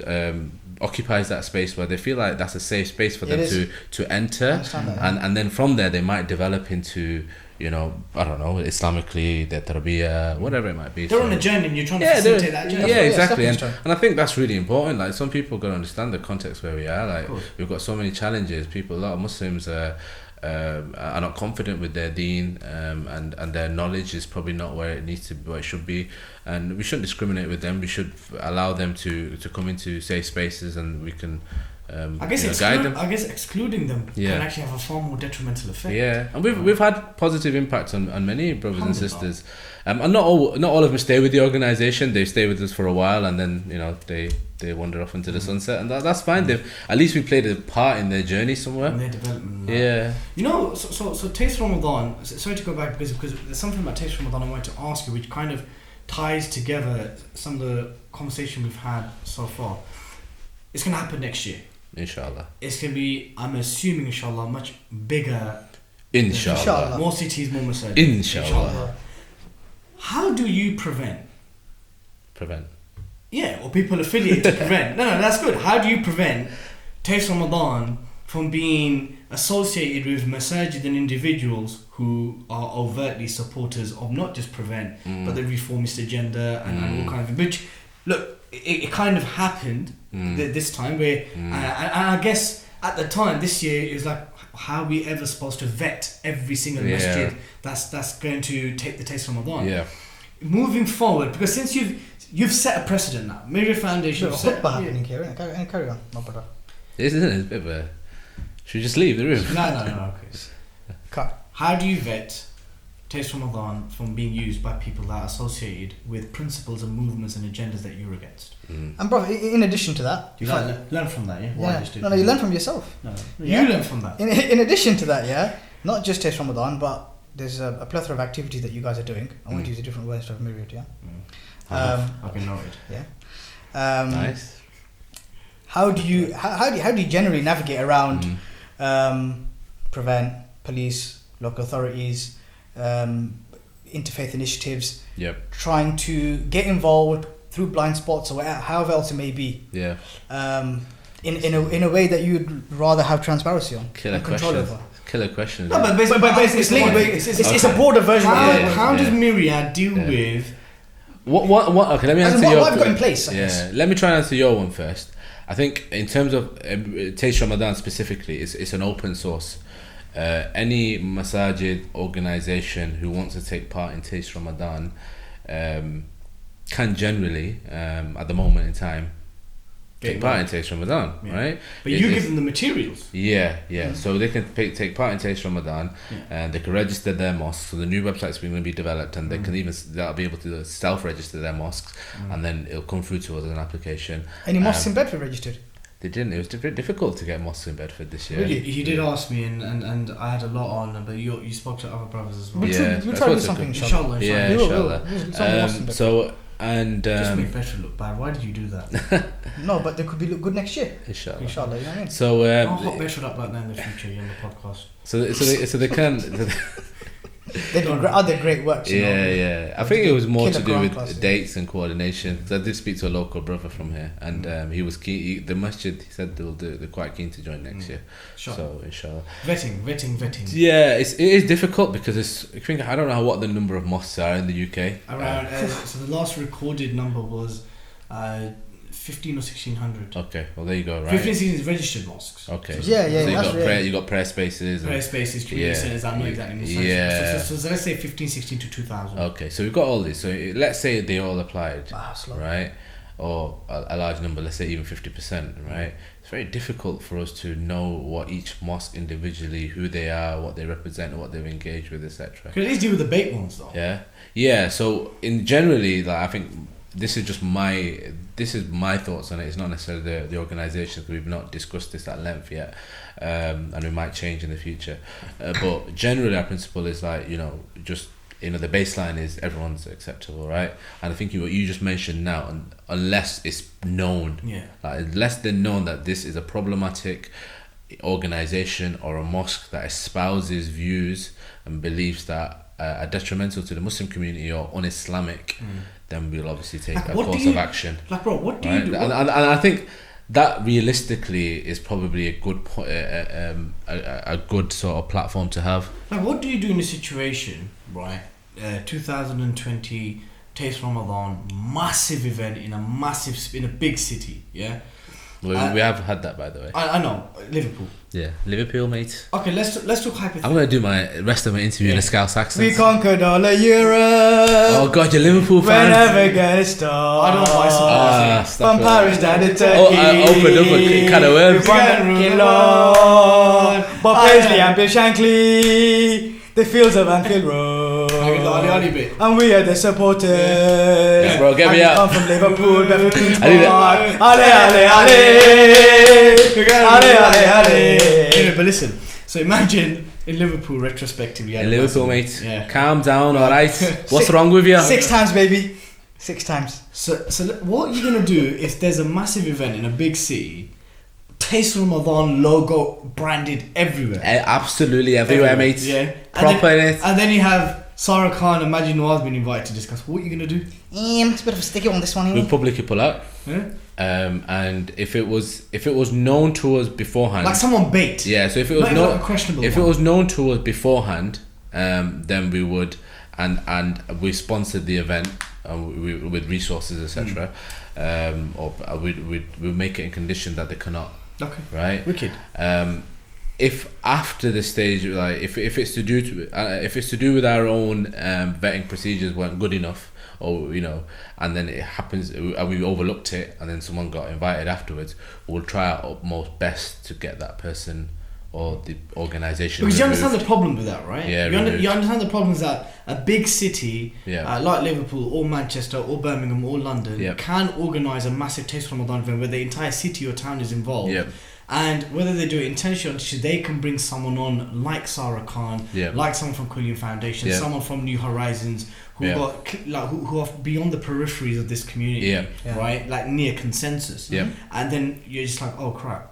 occupies that space where they feel like that's a safe space for them to enter, and then from there they might develop into, I don't know, Islamically, their tarbiyah, whatever it might be. They're on a journey and you're trying to facilitate that journey. Yeah, exactly. And I think that's really important. Like, some people got to understand the context where we are. Like, we've got so many challenges. A lot of Muslims are not confident with their deen, and their knowledge is probably not where it should be. And we shouldn't discriminate with them. We should allow them to come into safe spaces, and we can guide them. I guess excluding them can actually have a far more detrimental effect. Yeah, and we've had positive impacts on many brothers and sisters, and not all of them stay with the organisation. They stay with us for a while, and then they wander off into the sunset, and that's fine. At least we played a part in their journey somewhere, in their development. Yeah. So Taste Ramadan. Sorry to go back because there's something about Taste Ramadan I wanted to ask you, which kind of ties together some of the conversation we've had so far. It's going to happen next year. Inshallah. It's going to be, I'm assuming, inshallah, much bigger. Inshallah. More cities, more masajid. Inshallah. How do you prevent? Yeah, or people affiliated to prevent. No, that's good. How do you prevent Taste Ramadan from being associated with masajid and individuals who are overtly supporters of not just prevent, but the reformist agenda and all kinds of... Which, look, it kind of happened this time where... And I guess at the time, this year, it was like, how are we ever supposed to vet every single masjid that's going to take the Taste Ramadan? Yeah. Moving forward, because since you've set a precedent now, Myriad Foundation... There's a khutbah happening here, and carry on, my brother. Isn't it a bit of a... Should we just leave the room? No, okay. Cut. How do you vet Taste Ramadan from being used by people that are associated with principles and movements and agendas that you're against? And bro, in addition to that... You learn from that, yeah? No, you learn from yourself. No. You learn from that. In addition to that, not just Taste Ramadan, but there's a plethora of activities that you guys are doing. I want to use a different word instead of Myriad, I've been noted. Yeah. Nice. How do you generally navigate around prevent, police, local authorities, interfaith initiatives, trying to get involved through blind spots or however else it may be, in a way that you'd rather have transparency on, control over? Killer question. No, but it's a broader version. How does Myriad deal with what? Okay, let me answer your. What I've got in place. Let me try and answer your one first. I think in terms of Taste Ramadan specifically, it's an open source. Any masajid organisation who wants to take part in Taste Ramadan can generally, at the moment in time, take part in Taste Ramadan, right? But you give them the materials. Yeah. So they can take part in Taste Ramadan, and they can register their mosques. So the new website's going to be developed, and they can they'll be able to self-register their mosques, and then it'll come through to us as an application. Any mosques in Bedford registered? They didn't. It was difficult to get mosques in Bedford this year. Really? You did ask me, and I had a lot on, but you spoke to other brothers as well. We'll try to do something, inshallah. Yeah, inshallah. Just make Bedford look bad. Why did you do that? No, but they could be look good next year. Inshallah, you know what I mean? So I'll hot Bedford up like that in the future in the podcast. So they can. They do other great works. Yeah. I think it was more to do with dates and coordination. Because I did speak to a local brother from here, and he was keen. The masjid, he said they're quite keen to join next year. Sure. So inshallah. Vetting. Yeah, it is difficult because I don't know what the number of mosques are in the UK. Around so the last recorded number was 15 or 1600. Okay, well there you go. Right. 15, 16 is registered mosques. Okay. So you got prayer spaces. Community centers. I know exactly. So let's say 15, 16 to 2000. Okay, so we've got all these. So let's say they all applied, slowly. right? Or a large number, let's say even 50%, right? It's very difficult for us to know what each mosque individually, who they are, what they represent, what they've engaged with, etc. Can at least deal with the bait ones though. Yeah. So in generally, like, I think this is my thoughts on it. It's not necessarily the organisation, because we've not discussed this at length yet, and we might change in the future. But generally, our principle is like, just the baseline is everyone's acceptable, right? And I think what you just mentioned now, and unless it's known, unless they're known that this is a problematic organization or a mosque that espouses views and beliefs that are detrimental to the Muslim community or un-Islamic, then we'll obviously take a course of action. Like, bro, what do you do? And I think that realistically is probably a good a good sort of platform to have. Like, what do you do in a situation, right? 2020 Taste Ramadan, massive event in a big city, yeah. We have had that, by the way. I know, Liverpool. Yeah, Liverpool, mate. Okay, let's talk hypothetically. I'm gonna do my rest of my interview in a Scouse accent. We conquered all of Europe. Oh God, you're Liverpool fan. Whenever get started. I don't buy some. From Paris down to Turkey. Oh, I opened up a can of worms. Bob Paisley and Bill Shankly. The fields of Anfield Road. And we are the supporters. Yeah, bro, get me and out. Come from Liverpool, Beverly Queen's I need Park. Ale. But listen, so imagine in Liverpool retrospectively. In Liverpool, mate. Yeah. Calm down, alright? What's wrong with you? 6 times, baby. 6 times. So what are you gonna do if there's a massive event in a big city? Taste Ramadan logo branded everywhere. Absolutely everywhere, mate. Yeah. Proper in it. And then you have Sarah Khan and Majid Nawaz being invited to discuss. What are you gonna do? It's a bit of a sticky on this one. We'll publicly pull out. Yeah? And if it was known to us beforehand, Like someone bait. yeah. So if it was Not even like a questionable if one. it was known to us beforehand, then we would, and we sponsored the event with resources, etc. Or we'd make it in condition that they cannot. Okay. Right. Wicked. If after the stage, like if it's to do with our own vetting procedures weren't good enough, or and then it happens and we overlooked it, and then someone got invited afterwards, we'll try our utmost best to get that person or the organisation. Because you understand the problem with that, right? Yeah. You understand the problem is that a big city Yeah. like Liverpool or Manchester or Birmingham or London Yeah. can organise a massive Taste Ramadan event where the entire city or town is involved. Yeah. And whether they do it intentionally or not, they can bring someone on like Sarah Khan, Yeah. like someone from Ghulam Foundation, Yeah. someone from New Horizons, who Yeah. who are beyond the peripheries of this community, Yeah. right? Like near consensus. Yeah. And then you're just like, oh crap,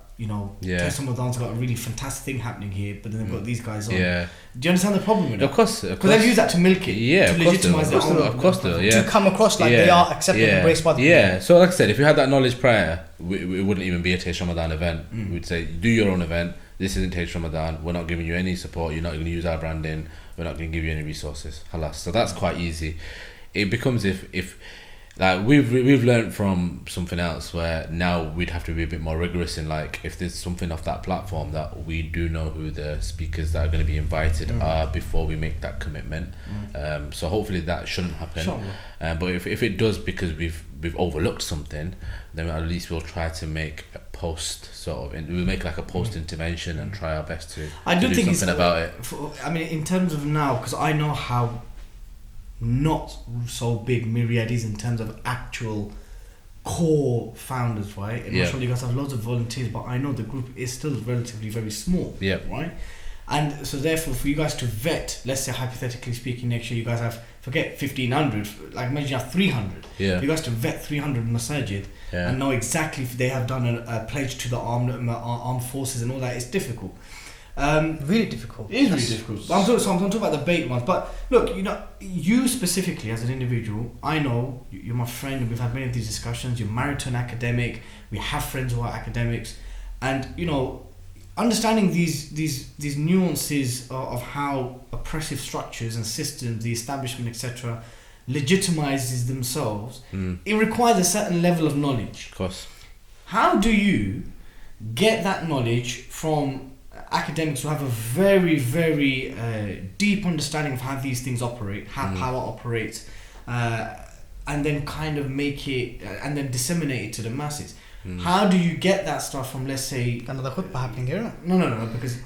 Yeah. Taste Ramadan's got a really fantastic thing happening here, but then they've got these guys on. Yeah. Do you understand the problem with it? Of course. Because they've used that to milk it, Yeah. to Of course. legitimise their own. Of course. Yeah. To come across like they are accepted and embraced by the people. Yeah, so like I said, if you had that knowledge prior, it wouldn't even be a Taste Ramadan event. We'd say, do your own event. This isn't Taste Ramadan. We're not giving you any support. You're not going to use our branding. We're not going to give you any resources. Halas. So that's quite easy. It becomes if like we've learned from something else where now we'd have to be a bit more rigorous in, like, if there's something off that platform that we do know who the speakers that are going to be invited are before we make that commitment. So hopefully that shouldn't happen. But if it does, because we've overlooked something, then at least we'll try to make a post we'll make like a post intervention and try our best to do something about it. In terms of now, because I know how not so big Myriad is in terms of actual core founders, right? And you guys have loads of volunteers, but I know the group is still relatively very small, right? And so therefore, for you guys to vet, let's say hypothetically speaking, next year you guys have, forget 1,500, like imagine you have 300. Yeah. You guys to vet 300 masajid and know exactly if they have done a pledge to the armed forces and all that. It's difficult. Really difficult. It is really difficult. I'm talking about the bait ones. But look, you specifically as an individual, I know you're my friend, and we've had many of these discussions. You're married to an academic. We have friends who are academics, and understanding these nuances of how oppressive structures and systems, the establishment, etc., legitimizes themselves. It requires a certain level of knowledge. Of course. How do you get that knowledge from academics who have a very, very deep understanding of how these things operate, how power operates, and then kind of make it and then disseminate it to the masses? How do you get that stuff from, let's say, another khutbah happening here? No, because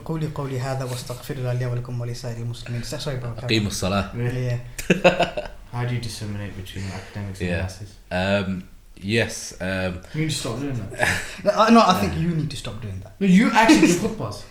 قولي هذا واستغفر الله لي ولكم ولسائر المسلمين. Sorry, bro. أقيموا الصلاة. Yeah. How do you disseminate between academics and the masses? Yes. You need to stop doing that. No, I think you need to stop doing that. No, you actually do khutbahs.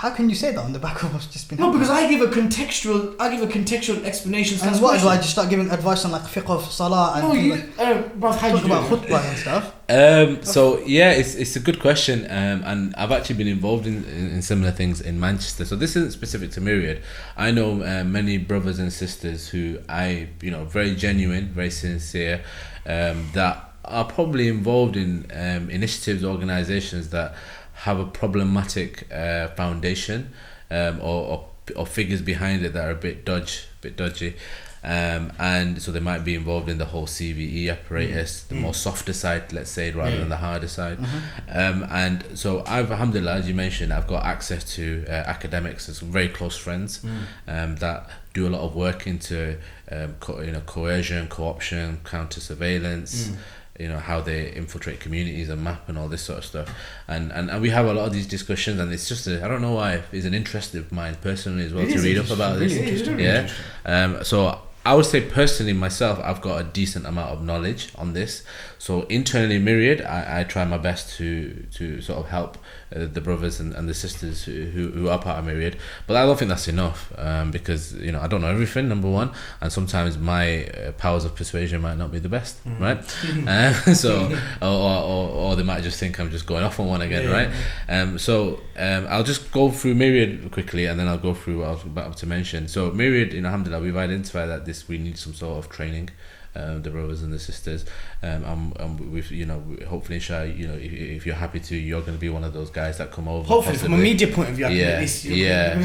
How can you say that on the back of what's just been No, happening? because I give a contextual explanation. To And this what do I question. just start giving advice on like fiqh of salah and No, things you, like, bruv, how talk do you about do it? khutbah and stuff? So yeah, it's a good question, and I've actually been involved in similar things in Manchester. So this isn't specific to Myriad. I know many brothers and sisters who very genuine, very sincere, that are probably involved in initiatives, organisations that have a problematic foundation, or figures behind it that are a bit dodgy. And so they might be involved in the whole CVE apparatus, the more softer side, let's say, rather than the harder side. And so I've, alhamdulillah, as you mentioned, I've got access to academics as very close friends that do a lot of work into coercion, co-option, counter surveillance. How they infiltrate communities and map and all this sort of stuff, and we have a lot of these discussions, and it's just I don't know why it's an interest of mine personally as well to read up about this. So I would say personally myself, I've got a decent amount of knowledge on this. So internally Myriad, I try my best to sort of help the brothers and the sisters who are part of Myriad, but I don't think that's enough, because I don't know everything, number one, and sometimes my powers of persuasion might not be the best, right? So or they might just think I'm just going off on one again, right? So I'll just go through Myriad quickly, and then I'll go through what I was about to mention. So Myriad, alhamdulillah, we've identified that we need some sort of training, the brothers and the sisters, and we've hopefully, inshallah, if you're happy to, you're going to be one of those guys that come over. Hopefully, possibly. from a media point of view, I can at least,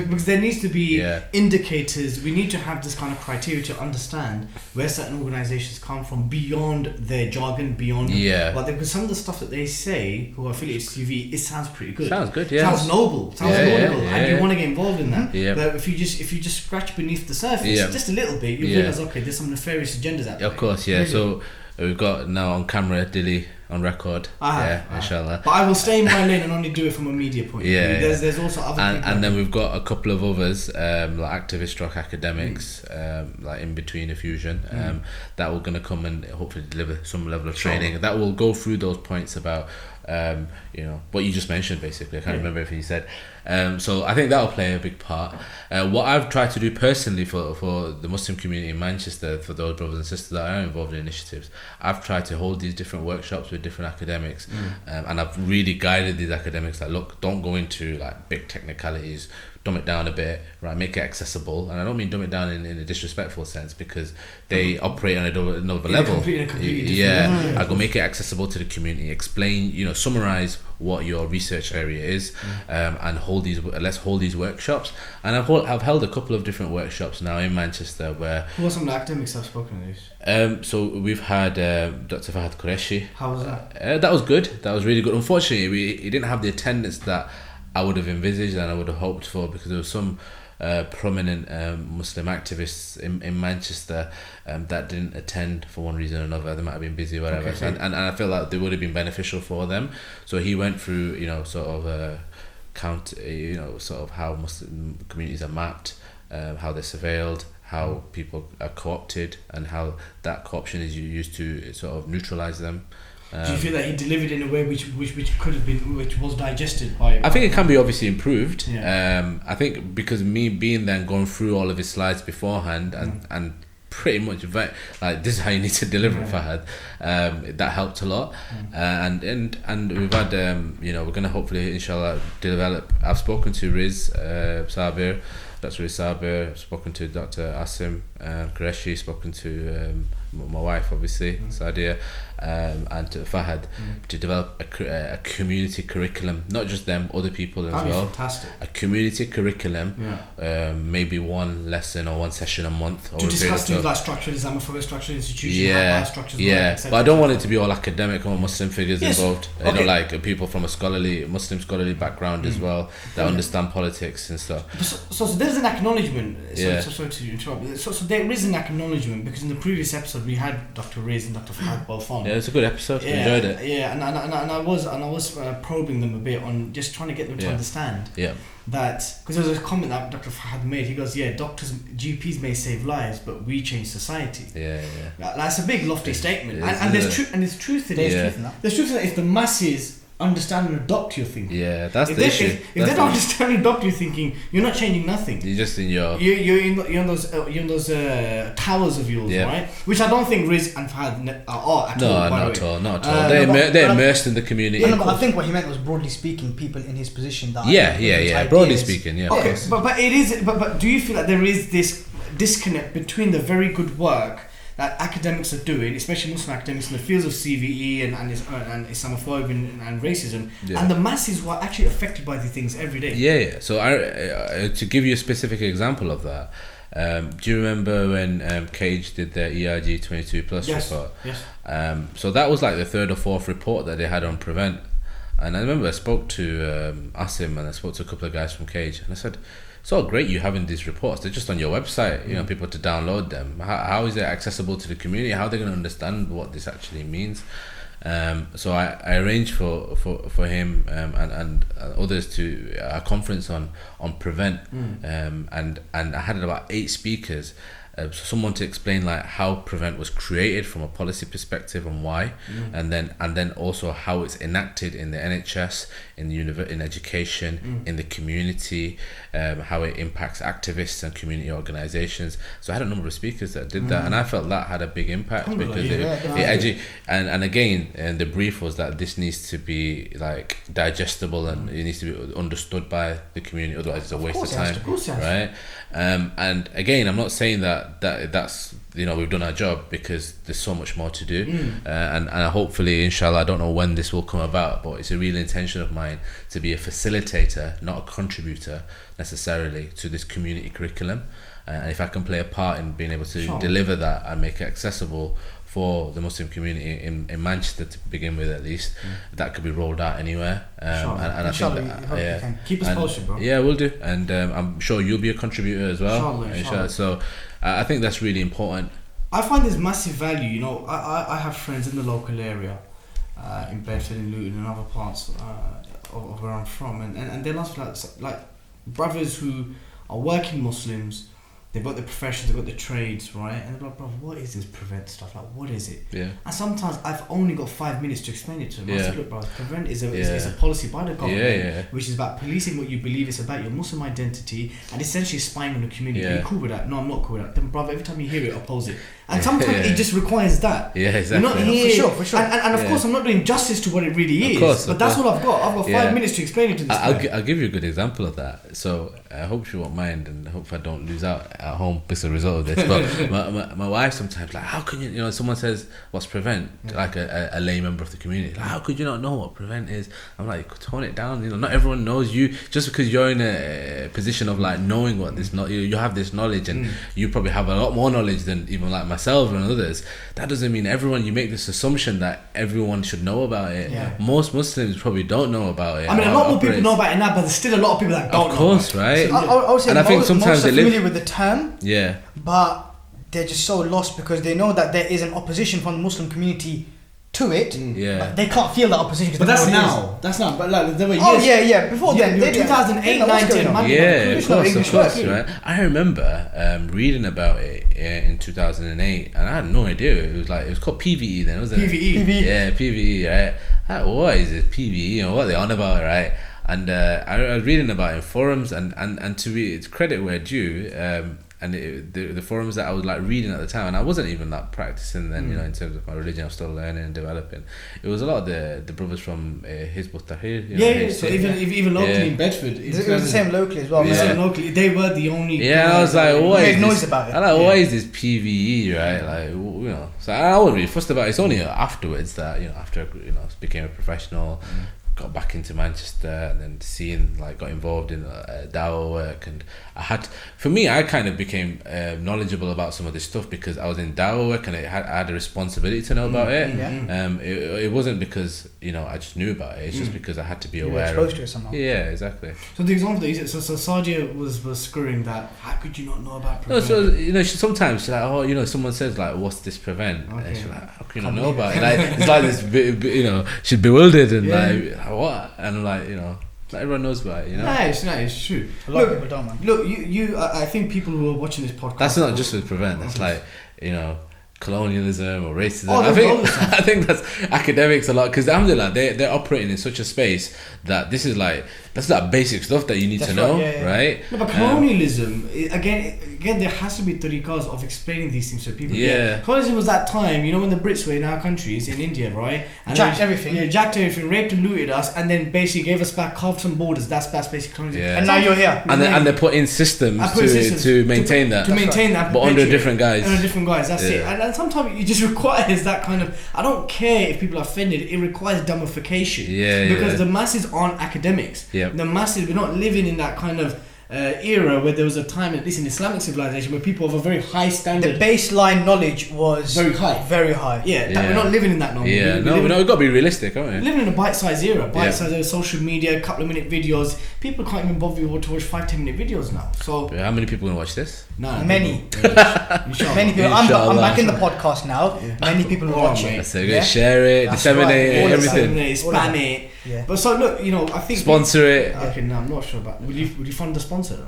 because there needs to be indicators. We need to have this kind of criteria to understand where certain organisations come from beyond their jargon, beyond because some of the stuff that they say, who are affiliated to TV, it sounds pretty good. Sounds good, Sounds noble, laudable, and you want to get involved in that. Yeah. But if you just scratch beneath the surface, just a little bit, you realise, okay, there's some nefarious agendas out there. Of course, yeah. Really? So we've got now on camera Dilly on record. Inshallah. But I will stay in my lane and only do it from a media point of view. There's also other people. And then we've got a couple of others, like activist stroke academics, like in between a fusion, that will gonna come and hopefully deliver some level of training that will go through those points about what you just mentioned. Basically, I can't remember if you said. So I think that'll play a big part. What I've tried to do personally for the Muslim community in Manchester, for those brothers and sisters that are involved in initiatives, I've tried to hold these different workshops with different academics, and I've really guided these academics that, look, don't go into like big technicalities, dumb it down a bit, right? Make it accessible, and I don't mean dumb it down in a disrespectful sense, because they operate on another level. I go make it accessible to the community. Explain, summarize what your research area is, and let's hold these workshops. And I've held a couple of different workshops now in Manchester where. Who are some of the academics I've spoken to these? So we've had Dr. Fahad Qureshi. How was that? That was good. That was really good. Unfortunately, he didn't have the attendance that I would have envisaged and I would have hoped for, because there was some prominent Muslim activists in Manchester that didn't attend for one reason or another. They might have been busy or whatever. Okay. And I feel like they would have been beneficial for them. So he went through, sort of sort of how Muslim communities are mapped, how they're surveilled, how people are co-opted, and how that co-option is used to sort of neutralise them. Do you feel that he delivered in a way which could have been, which was digested by? I think it can be obviously improved. Yeah. I think because me being there and going through all of his slides beforehand and pretty much like, this is how you need to deliver it, Fahad. That helped a lot. And we've had we're gonna hopefully, inshallah, develop. I've spoken to Riz Sabir, Dr. Riz Sabir. I've spoken to Dr. Asim Qureshi. Spoken to my wife, obviously, Sadia, and to Fahad, to develop a community curriculum, not just them, other people as well. Fantastic. A community curriculum, maybe one lesson or one session a month. To discuss things like structural Islamophobia, structural institutions, how structures work, etc. But I don't want it to be all academic or Muslim figures involved. Like people from a Muslim scholarly background as well, that understand politics and stuff. So there's an acknowledgement. Sorry to interrupt. So there is an acknowledgement, because in the previous episode we had Dr. Riz and Dr. Fahad both on. Yeah, it's a good episode. I enjoyed it. Yeah, and I was probing them a bit on just trying to get them to understand that, because there was a comment that Dr. Fahad made. He goes, GPs may save lives, but we change society. That's a big lofty statement, and there's truth in it. There's truth in that. If the masses understand and adopt your thinking. Yeah, that's If the issue. If they don't understand and adopt your thinking, you're not changing nothing. You're just in your... You're in those towers of yours, right? Which I don't think Riz and Fahad are at all. Not at all. They're immersed in the community. Yeah, but I think what he meant was, broadly speaking, people in his position that... Broadly speaking, yeah. Okay, of course. but it is. But do you feel like there is this disconnect between the very good work that academics are doing, especially Muslim academics in the fields of CVE and Islamophobia and racism, and the masses who are actually affected by these things every day? Yeah. So to give you a specific example of that, do you remember when Cage did the ERG 22 plus report? Yes. So that was like the third or fourth report that they had on Prevent. And I remember I spoke to Asim and I spoke to a couple of guys from Cage, and I said, it's all great you having these reports, they're just on your website, you know, people to download them. How is it accessible to the community? How are they going to understand what this actually means? So I arranged for him and others to a conference on Prevent, and I had about 8 speakers. Someone to explain like how Prevent was created from a policy perspective and why, and then also how it's enacted in the NHS, in education, in the community, how it impacts activists and community organisations. So I had a number of speakers that did that, and I felt that had a big impact because and again, and the brief was that this needs to be like digestible and it needs to be understood by the community, otherwise it's a waste of time, right? And again, I'm not saying that's we've done our job, because there's so much more to do, and hopefully, inshallah, I don't know when this will come about, but it's a real intention of mine to be a facilitator, not a contributor necessarily, to this community curriculum, and if I can play a part in being able to deliver that and make it accessible for the Muslim community in Manchester to begin with, at least, that could be rolled out anywhere. And I think that, keep us posted, bro. Yeah, we'll do, and I'm sure you'll be a contributor as well. Inshallah. So I think that's really important. I find there's massive value. You know, I have friends in the local area, in Bedford, in Luton, and other parts of where I'm from, and they're lots of like brothers who are working Muslims. They've got the professions, they've got the trades, right? And they're like, bro, what is this Prevent stuff? Like, what is it? Yeah. And sometimes I've only got 5 minutes to explain it to them. I say, look, bro, Prevent is a policy by the government, which is about policing what you believe. It's about your Muslim identity and essentially spying on the community. Are you cool with that? No, I'm not cool with that. Then, brother, every time you hear it, oppose it. And sometimes it just requires that. Yeah, exactly. You're not here. For sure. And of course, I'm not doing justice to what it really is. But that's all I've got. I've got 5 minutes to explain it to this guy. I'll give you a good example of that. So I hope you won't mind, and I hope I don't lose out at home as a result of this. But my wife sometimes, like, how can you someone says, what's Prevent? Like a lay member of the community. Like, how could you not know what Prevent is? I'm like, tone it down. Not everyone knows you. Just because you're in a position of like knowing what this, you have this knowledge, and you probably have a lot more knowledge than even like myself and others. That doesn't mean everyone. You make this assumption that everyone should know about it. Most Muslims probably don't know about it. I mean, a lot more people know about it now, but there's still a lot of people that don't know. Of course, right? So I would say and I think sometimes most are familiar with the term, but they're just so lost because they know that there is an opposition from the Muslim community to it, but they can't feel that opposition. But that's now. That's now. But like there were years. Oh yeah. Before then, 2008, 2009. Of course, right. I remember reading about it in 2008, and I had no idea. It was called PVE then, wasn't it? PVE. Yeah, PVE. Right. What is it? PVE? What are they on about, right? And I was reading about it in forums, and to its credit where due, and the forums that I was like reading at the time, and I wasn't even that practicing then, in terms of my religion. I was still learning and developing. It was a lot of the brothers from Hizb ut-Tahrir. So even locally in Bedford, it was the same locally as well. Yeah. Locally, they were the only. Yeah, I was like, what is noise this? about it. I like, what is this PVE, right? Like, So I wasn't really fussed about it. It's only afterwards that after I became a professional. Got back into Manchester, and then got involved in dawah work, and I kind of became knowledgeable about some of this stuff because I was in dawah work, and I had a responsibility to know about it. It wasn't because I just knew about it. It's just because I had to be aware. Exposed to it somehow. Yeah, exactly. So the example that you said, so Sadia was screwing that. How could you not know about Prevent? No, so sometimes she's like, someone says like, "What's this Prevent?" And she's like, "How can you not know about it?" Like it's like this, she's bewildered and like. What? And I'm like, like everyone knows about it, No, it's true. A lot of people don't, man. Look, you I think people who are watching this podcast. That's not just with Prevent. That's like, colonialism or racism. Oh, I think that's academics a lot, because alhamdulillah they're operating in such a space that that's like basic stuff that you need to know, right? No, but colonialism, again, there has to be tariqas of explaining these things to people. Yeah. Colonialism was that time, when the Brits were in our countries, in India, right? And Jacked everything. Yeah, jacked everything, raped and looted us, and then basically gave us back, carved some borders. That's basically colonialism. Yeah. And now you're here. And they put in systems to maintain that. To maintain that. But under different guys. That's it. And sometimes it just requires that kind of, I don't care if people are offended, it requires dumbification. Because the masses aren't academics. The masses, we're not living in that kind of era where there was a time, at least in Islamic civilization, where people have a very high standard. The baseline knowledge was very high. Very high. We're not living in that no more. We've got to be realistic, aren't we? Living in a bite-sized era. Bite-sized era, social media, couple of minute videos. People can't even bother to watch 5-10 minute videos now. So how many people want to watch this? Many. Many people. I'm back in the podcast now. Many people will watch it. So share it, disseminate it, everything. Spam it. Yeah. But so look, I think sponsor it. Okay, no, I'm not sure about. Would you fund the sponsor though?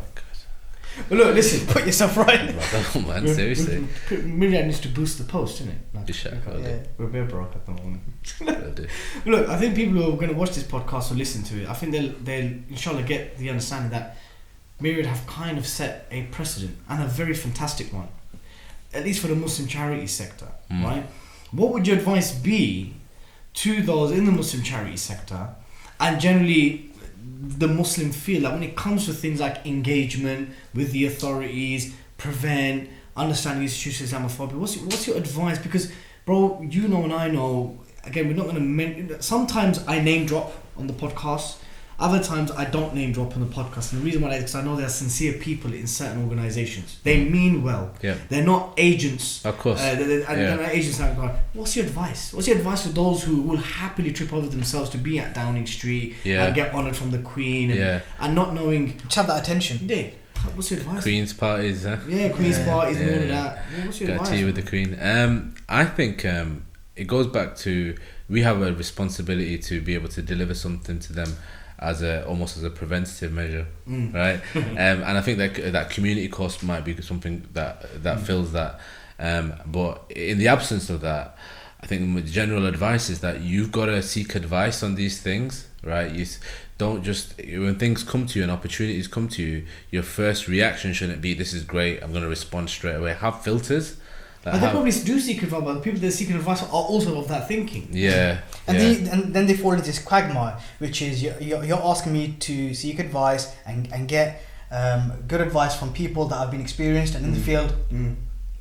But look, listen. Put yourself right. Oh man, seriously. Myriad needs to boost the post, innit? We're very broke at the moment. Look, I think people who are going to watch this podcast or listen to it, I think they'll inshallah get the understanding that Myriad have kind of set a precedent, and a very fantastic one, at least for the Muslim charity sector, right? What would your advice be to those in the Muslim charity sector, and generally the Muslim field, like when it comes to things like engagement with the authorities, prevent, understanding institutional Islamophobia? What's your advice? Because, bro, and I know, again, we're not going to sometimes I name drop on the podcast. Other times I don't name drop on the podcast, and the reason why is because I know there are sincere people in certain organisations. They mean well. They're not agents. Of course. They're not agents. What's your advice? What's your advice for those who will happily trip over themselves to be at Downing Street and get honoured from the Queen and not knowing? Just have that attention. Yeah. What's your advice? Queen's parties, huh? Yeah, Queen's parties and all of that. What's your advice? Got tea with the Queen. I think it goes back to, we have a responsibility to be able to deliver something to them almost as a preventative measure, right? And I think that community cost might be something that fills that. But in the absence of that, I think the general advice is that you've got to seek advice on these things, right? You don't just, when things come to you and opportunities come to you, your first reaction shouldn't be, this is great, I'm going to respond straight away. Have filters. But they probably do seek advice, but the people that are seeking advice are also of that thinking. And then they fall into this quagmire, which is you're asking me to seek advice and get good advice from people that have been experienced and in the field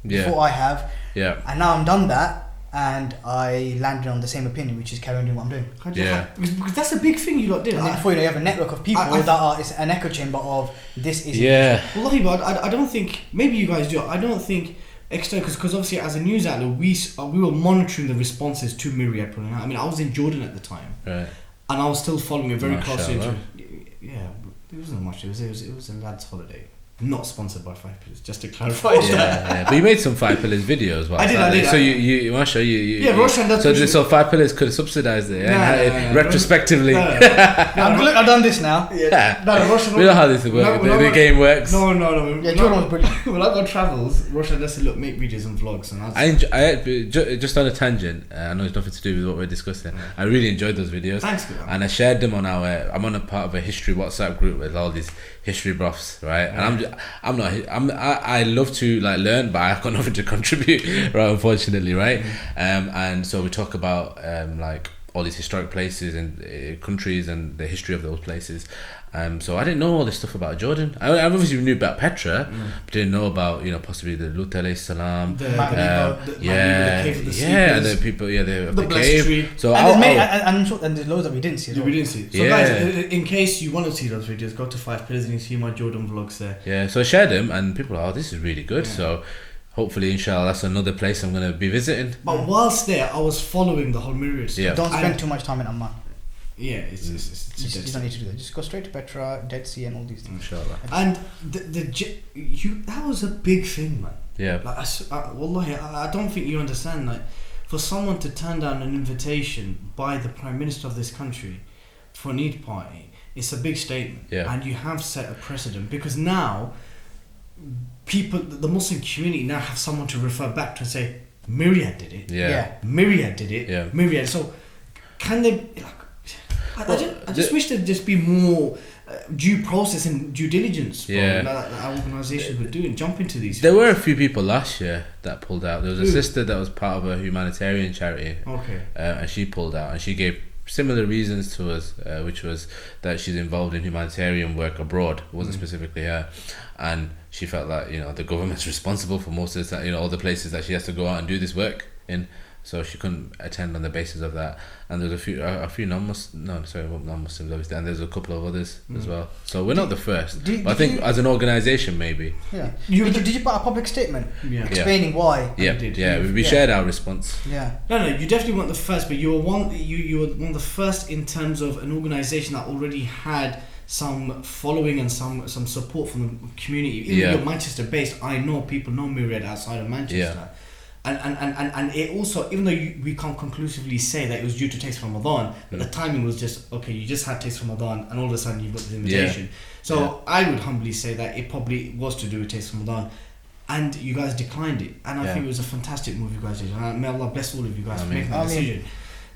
before I have. And now I'm done that, and I landed on the same opinion, which is carry on doing what I'm doing. Because that's a big thing you lot did. And then before you know, you have a network of people that are, it's an echo chamber of this is. Wallahi, but I don't think, maybe you guys do, I don't think external, because obviously as a news outlet we were monitoring the responses to Myriad putting out. I mean, I was in Jordan at the time, and I was still following it very closely. It wasn't much. It was a lad's holiday. Not sponsored by 5 Pillars, just to clarify. But you made some 5 Pillars videos. I did. So you Masha, Roshan, that's so 5 Pillars could have subsidised it. retrospectively. I've done this now. Roshan. We know how this works. The game works. No. Yeah, Jordan was brilliant. When I got travels, Roshan just said, look, make videos and vlogs, and I just on a tangent. I know it's nothing to do with what we're discussing. I really enjoyed those videos. Thanks, and I shared them on I'm on a part of a history WhatsApp group with all these history buffs, right? And I love to learn, but I've got nothing to contribute, right? Unfortunately, right? And so we talk about all these historic places and countries and the history of those places. So I didn't know all this stuff about Jordan. I obviously knew about Petra, but didn't know about possibly the Lut alayhi salam, the cave of the and the people, the cave. Tree. So and there's loads that we didn't see. We didn't see. So guys, in case you want to see those videos, go to 5 Pillars and you see my Jordan vlogs there. Yeah, so I shared them, and people are, this is really good. So hopefully, inshallah, that's another place I'm going to be visiting. But whilst there, I was following the whole Myriad stuff. Don't spend too much time in Amman. Yeah, you don't need to do that. Just go straight to Petra, Dead Sea, and all these things. Inshallah. And that was a big thing, man. Yeah. Wallahi, I don't think you understand. For someone to turn down an invitation by the Prime Minister of this country for an Eid party, it's a big statement. Yeah. And you have set a precedent, because now people, the Muslim community now have someone to refer back to and say, Myriad did it. Yeah. Myriad did it. Yeah. Myriad. So, can they? I just wish there'd just be more due process and due diligence. That our organisations would do and jump into these. There were a few people last year that pulled out. There was a sister that was part of a humanitarian charity. Okay. And she pulled out, and she gave similar reasons to us, which was that she's involved in humanitarian work abroad. It wasn't specifically her, and she felt like the government's responsible for most of the all the places that she has to go out and do this work in. So she couldn't attend on the basis of that, and there's a few non-Muslims, obviously, and there's a couple of others as well. So we're not the first, but I think as an organisation, maybe. Yeah. Did you put a public statement explaining why? Yeah. We shared our response. Yeah. No, you definitely weren't the first, but you were one of the first in terms of an organisation that already had some following and some support from the community. Even though you're Manchester based, I know people know Myriad outside of Manchester. Yeah. And it also, even though we can't conclusively say that it was due to Taste Ramadan, but the timing was just, okay, you just had Taste Ramadan and all of a sudden you've got this invitation. So I would humbly say that it probably was to do with Taste Ramadan, and you guys declined it. And I think it was a fantastic move you guys did. And may Allah bless all of you guys for making that decision.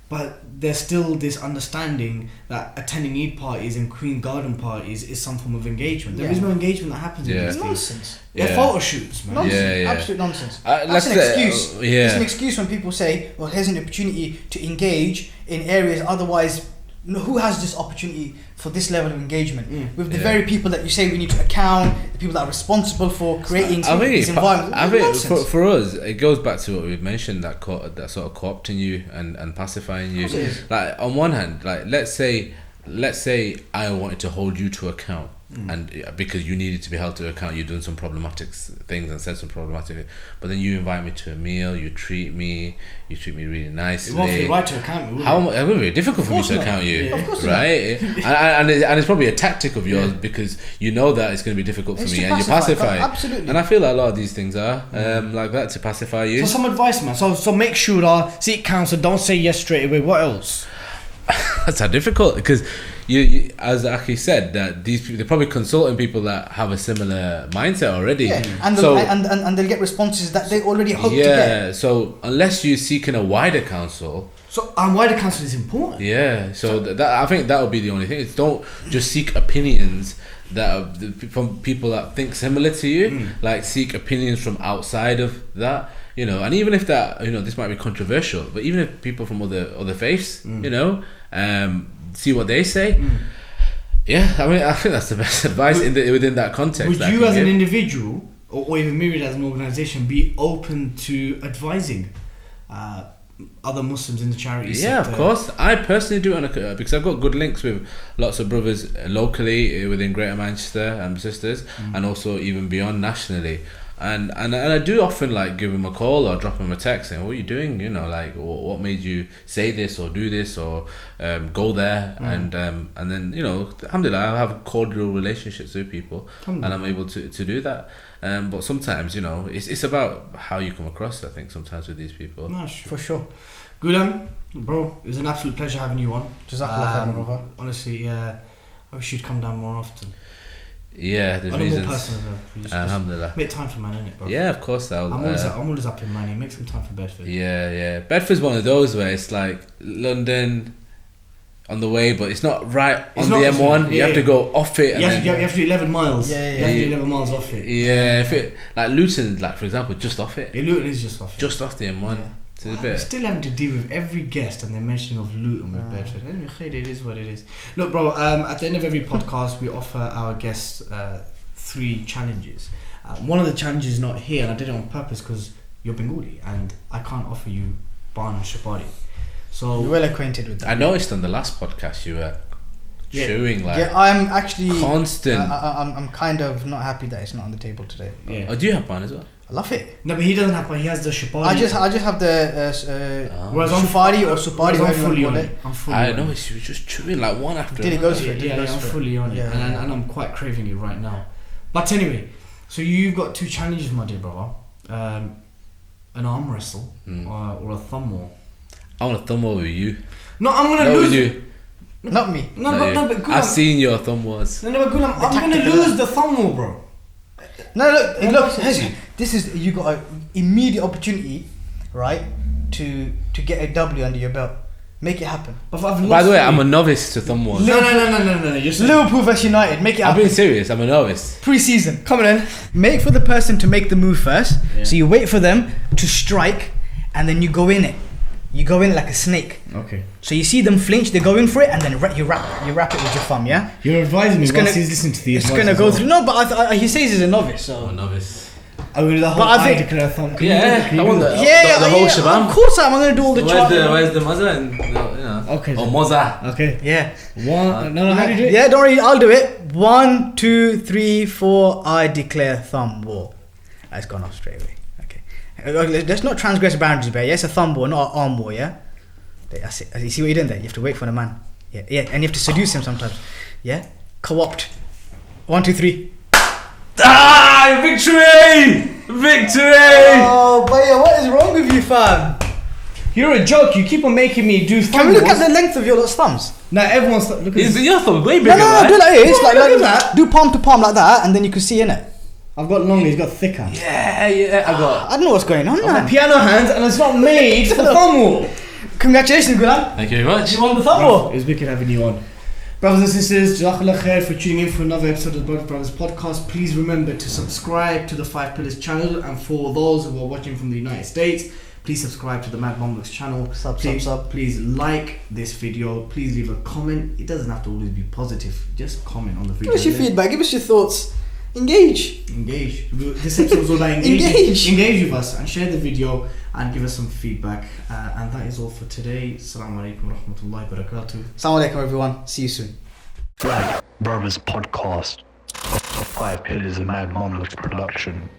But there's still this understanding that attending Eid parties and Queen Garden parties is some form of engagement. There is no engagement that happens in these nonsense. They're photo shoots, man. Nonsense. Absolute nonsense. That's an excuse. It's an excuse when people say, well, here's an opportunity to engage in areas otherwise. Who has this opportunity for this level of engagement with the very people that you say we need to account, the people that are responsible for creating this environment? I think for us, it goes back to what we've mentioned, that sort of co-opting you and pacifying you. Like on one hand, like let's say I wanted to hold you to account, and because you needed to be held to account, you've done some problematic things and said some problematic, but then you invite me to a meal, you treat me really nicely. It won't feel right to account me. It will be difficult for me to account you, right? And it's probably a tactic of yours because you know that it's going to be difficult for me, and you pacify. Absolutely. And I feel like a lot of these things are like that, to pacify you. So some advice, man. So make sure seek counsel. Don't say yes straight away. What else? That's how difficult, because you as Aki said, that these people, they're probably consulting people that have a similar mindset already. And they'll get responses that they already hope to get. Yeah, so unless you're seeking a wider counsel. So wider counsel is important. Yeah, so that I think that would be the only thing. It's don't just seek opinions that are from people that think similar to you. Like seek opinions from outside of that. And even if that, this might be controversial, but even if people from other faiths, see what they say. Yeah, I mean, I think that's the best advice within that context. Would you as an individual, or even Myriad as an organisation, be open to advising other Muslims in the charity sector? Yeah, of course. I personally do it because I've got good links with lots of brothers locally within Greater Manchester and sisters, and also even beyond nationally. And I do often like give him a call or drop him a text saying, what are you doing? Like what made you say this or do this or go there? And then, alhamdulillah, I have cordial relationships with people and I'm able to do that. But sometimes, it's about how you come across, I think, sometimes with these people. No, for sure. Ghulam, bro, it was an absolute pleasure having you on. Jazakallah khair. Honestly, I wish you'd come down more often. Yeah, there's reasons. Alhamdulillah. Make time for man, innit, bro? Yeah, of course. I'm always up in money. Make some time for Bedford. Yeah. Bedford's one of those where it's like London on the way, but it's not right on the M1. You have to go off it. You have to do 11 miles. You have to do 11 miles off it. Yeah, if it like Luton, like for example, just off it. Yeah, Luton is just off it. Just off the M1. Yeah. So I'm still having to deal with every guest and their mention of Luton with Bedford. Anyway, it is what it is. Look, bro, at the end of every podcast, we offer our guests 3 challenges. One of the challenges is not here, and I did it on purpose because you're Bengali and I can't offer you Ban and Shapari. So you're well acquainted with that. I noticed on the last podcast you were chewing like I'm actually constant. I'm kind of not happy that it's not on the table today. Yeah. Oh, do you have Ban as well? I love it. No, but he doesn't have. He has the Shapari. I just have the Shufari or Supari. I'm fully on it. I know. He was just chewing like one after another. Goes for it. Yeah, I'm fully on it, and I'm quite craving it right now. But anyway, so you've got 2 challenges, my dear brother. An arm wrestle or a thumb war. I want a thumb war with you. No, I'm gonna lose. With you. Not me. No, but Ghulam, I've seen your thumb wars. No, but Ghulam, I'm gonna lose the thumb war, bro. No, look. This is you got an immediate opportunity right, to get a W under your belt. Make it happen. By the way, I'm a novice to thumb wars. No. You're saying Liverpool vs United. Make it I'm happen. being serious. I'm a novice. Pre-season. Come on in. Make for the person to make the move first. Yeah. So you wait for them to strike, and then you go in it. You go in like a snake. Okay. So you see them flinch, they go in for it, and then you wrap it with your thumb, yeah? You're advising me It's whilst gonna- he's listening to the It's advice gonna as go well. through. No, but he says he's a novice, I'm a so. novice. I will do the whole But I think- declare a thumb. Can you Yeah, do I want that? the whole shebang. Of course I'm gonna do all the chart. Where's the Maza and you know? Okay. Or Moza. Okay. Yeah. One. No, how do you do it? Yeah, don't worry, I'll do it. 1, 2, 3, 4. I declare thumb war. That's gone off straight away. Okay. Let's not transgress boundaries, bear. Yeah, it's a thumb war, not an arm war. Yeah. That's it. You see what you're doing there? You have to wait for the man. Yeah, and you have to seduce him sometimes. Yeah. Co-opt. 1, 2, 3. Ah! Victory! Victory! Oh, boy, what is wrong with you, fam? You're a joke. You keep on making me do thumb Can we look wars. at the length of your lot's thumbs? Now everyone's look at Is this. your thumb way bigger? No, do like this. Like look at that. Do palm to palm like that, and then you can see in it. I've got longer. He's got thicker. Yeah. I got. I don't know what's going on, I've got man. piano hands, and it's not made for thumb war. Congratulations, Ghulam. Thank you very much. You won the thumb war. It was wicked having you on. Brothers and sisters, Jazakallah khair for tuning in for another episode of the Blood Brothers podcast. Please remember to subscribe to the 5 Pillars channel, and for those who are watching from the United States, please subscribe to the Mad Mamluks channel. Please like this video. Please leave a comment. It doesn't have to always be positive. Just comment on the video. Give us your feedback. Give us your thoughts. Engage. Engage. This episode was all about engaging. Engage with us and share the video and give us some feedback. And that is all for today. Assalamu alaikum wa rahmatullahi wa barakatuh. Assalamu alaikum, everyone. See you soon. Black Brothers Podcast, a 5 Pillars of Mad Mamluks production.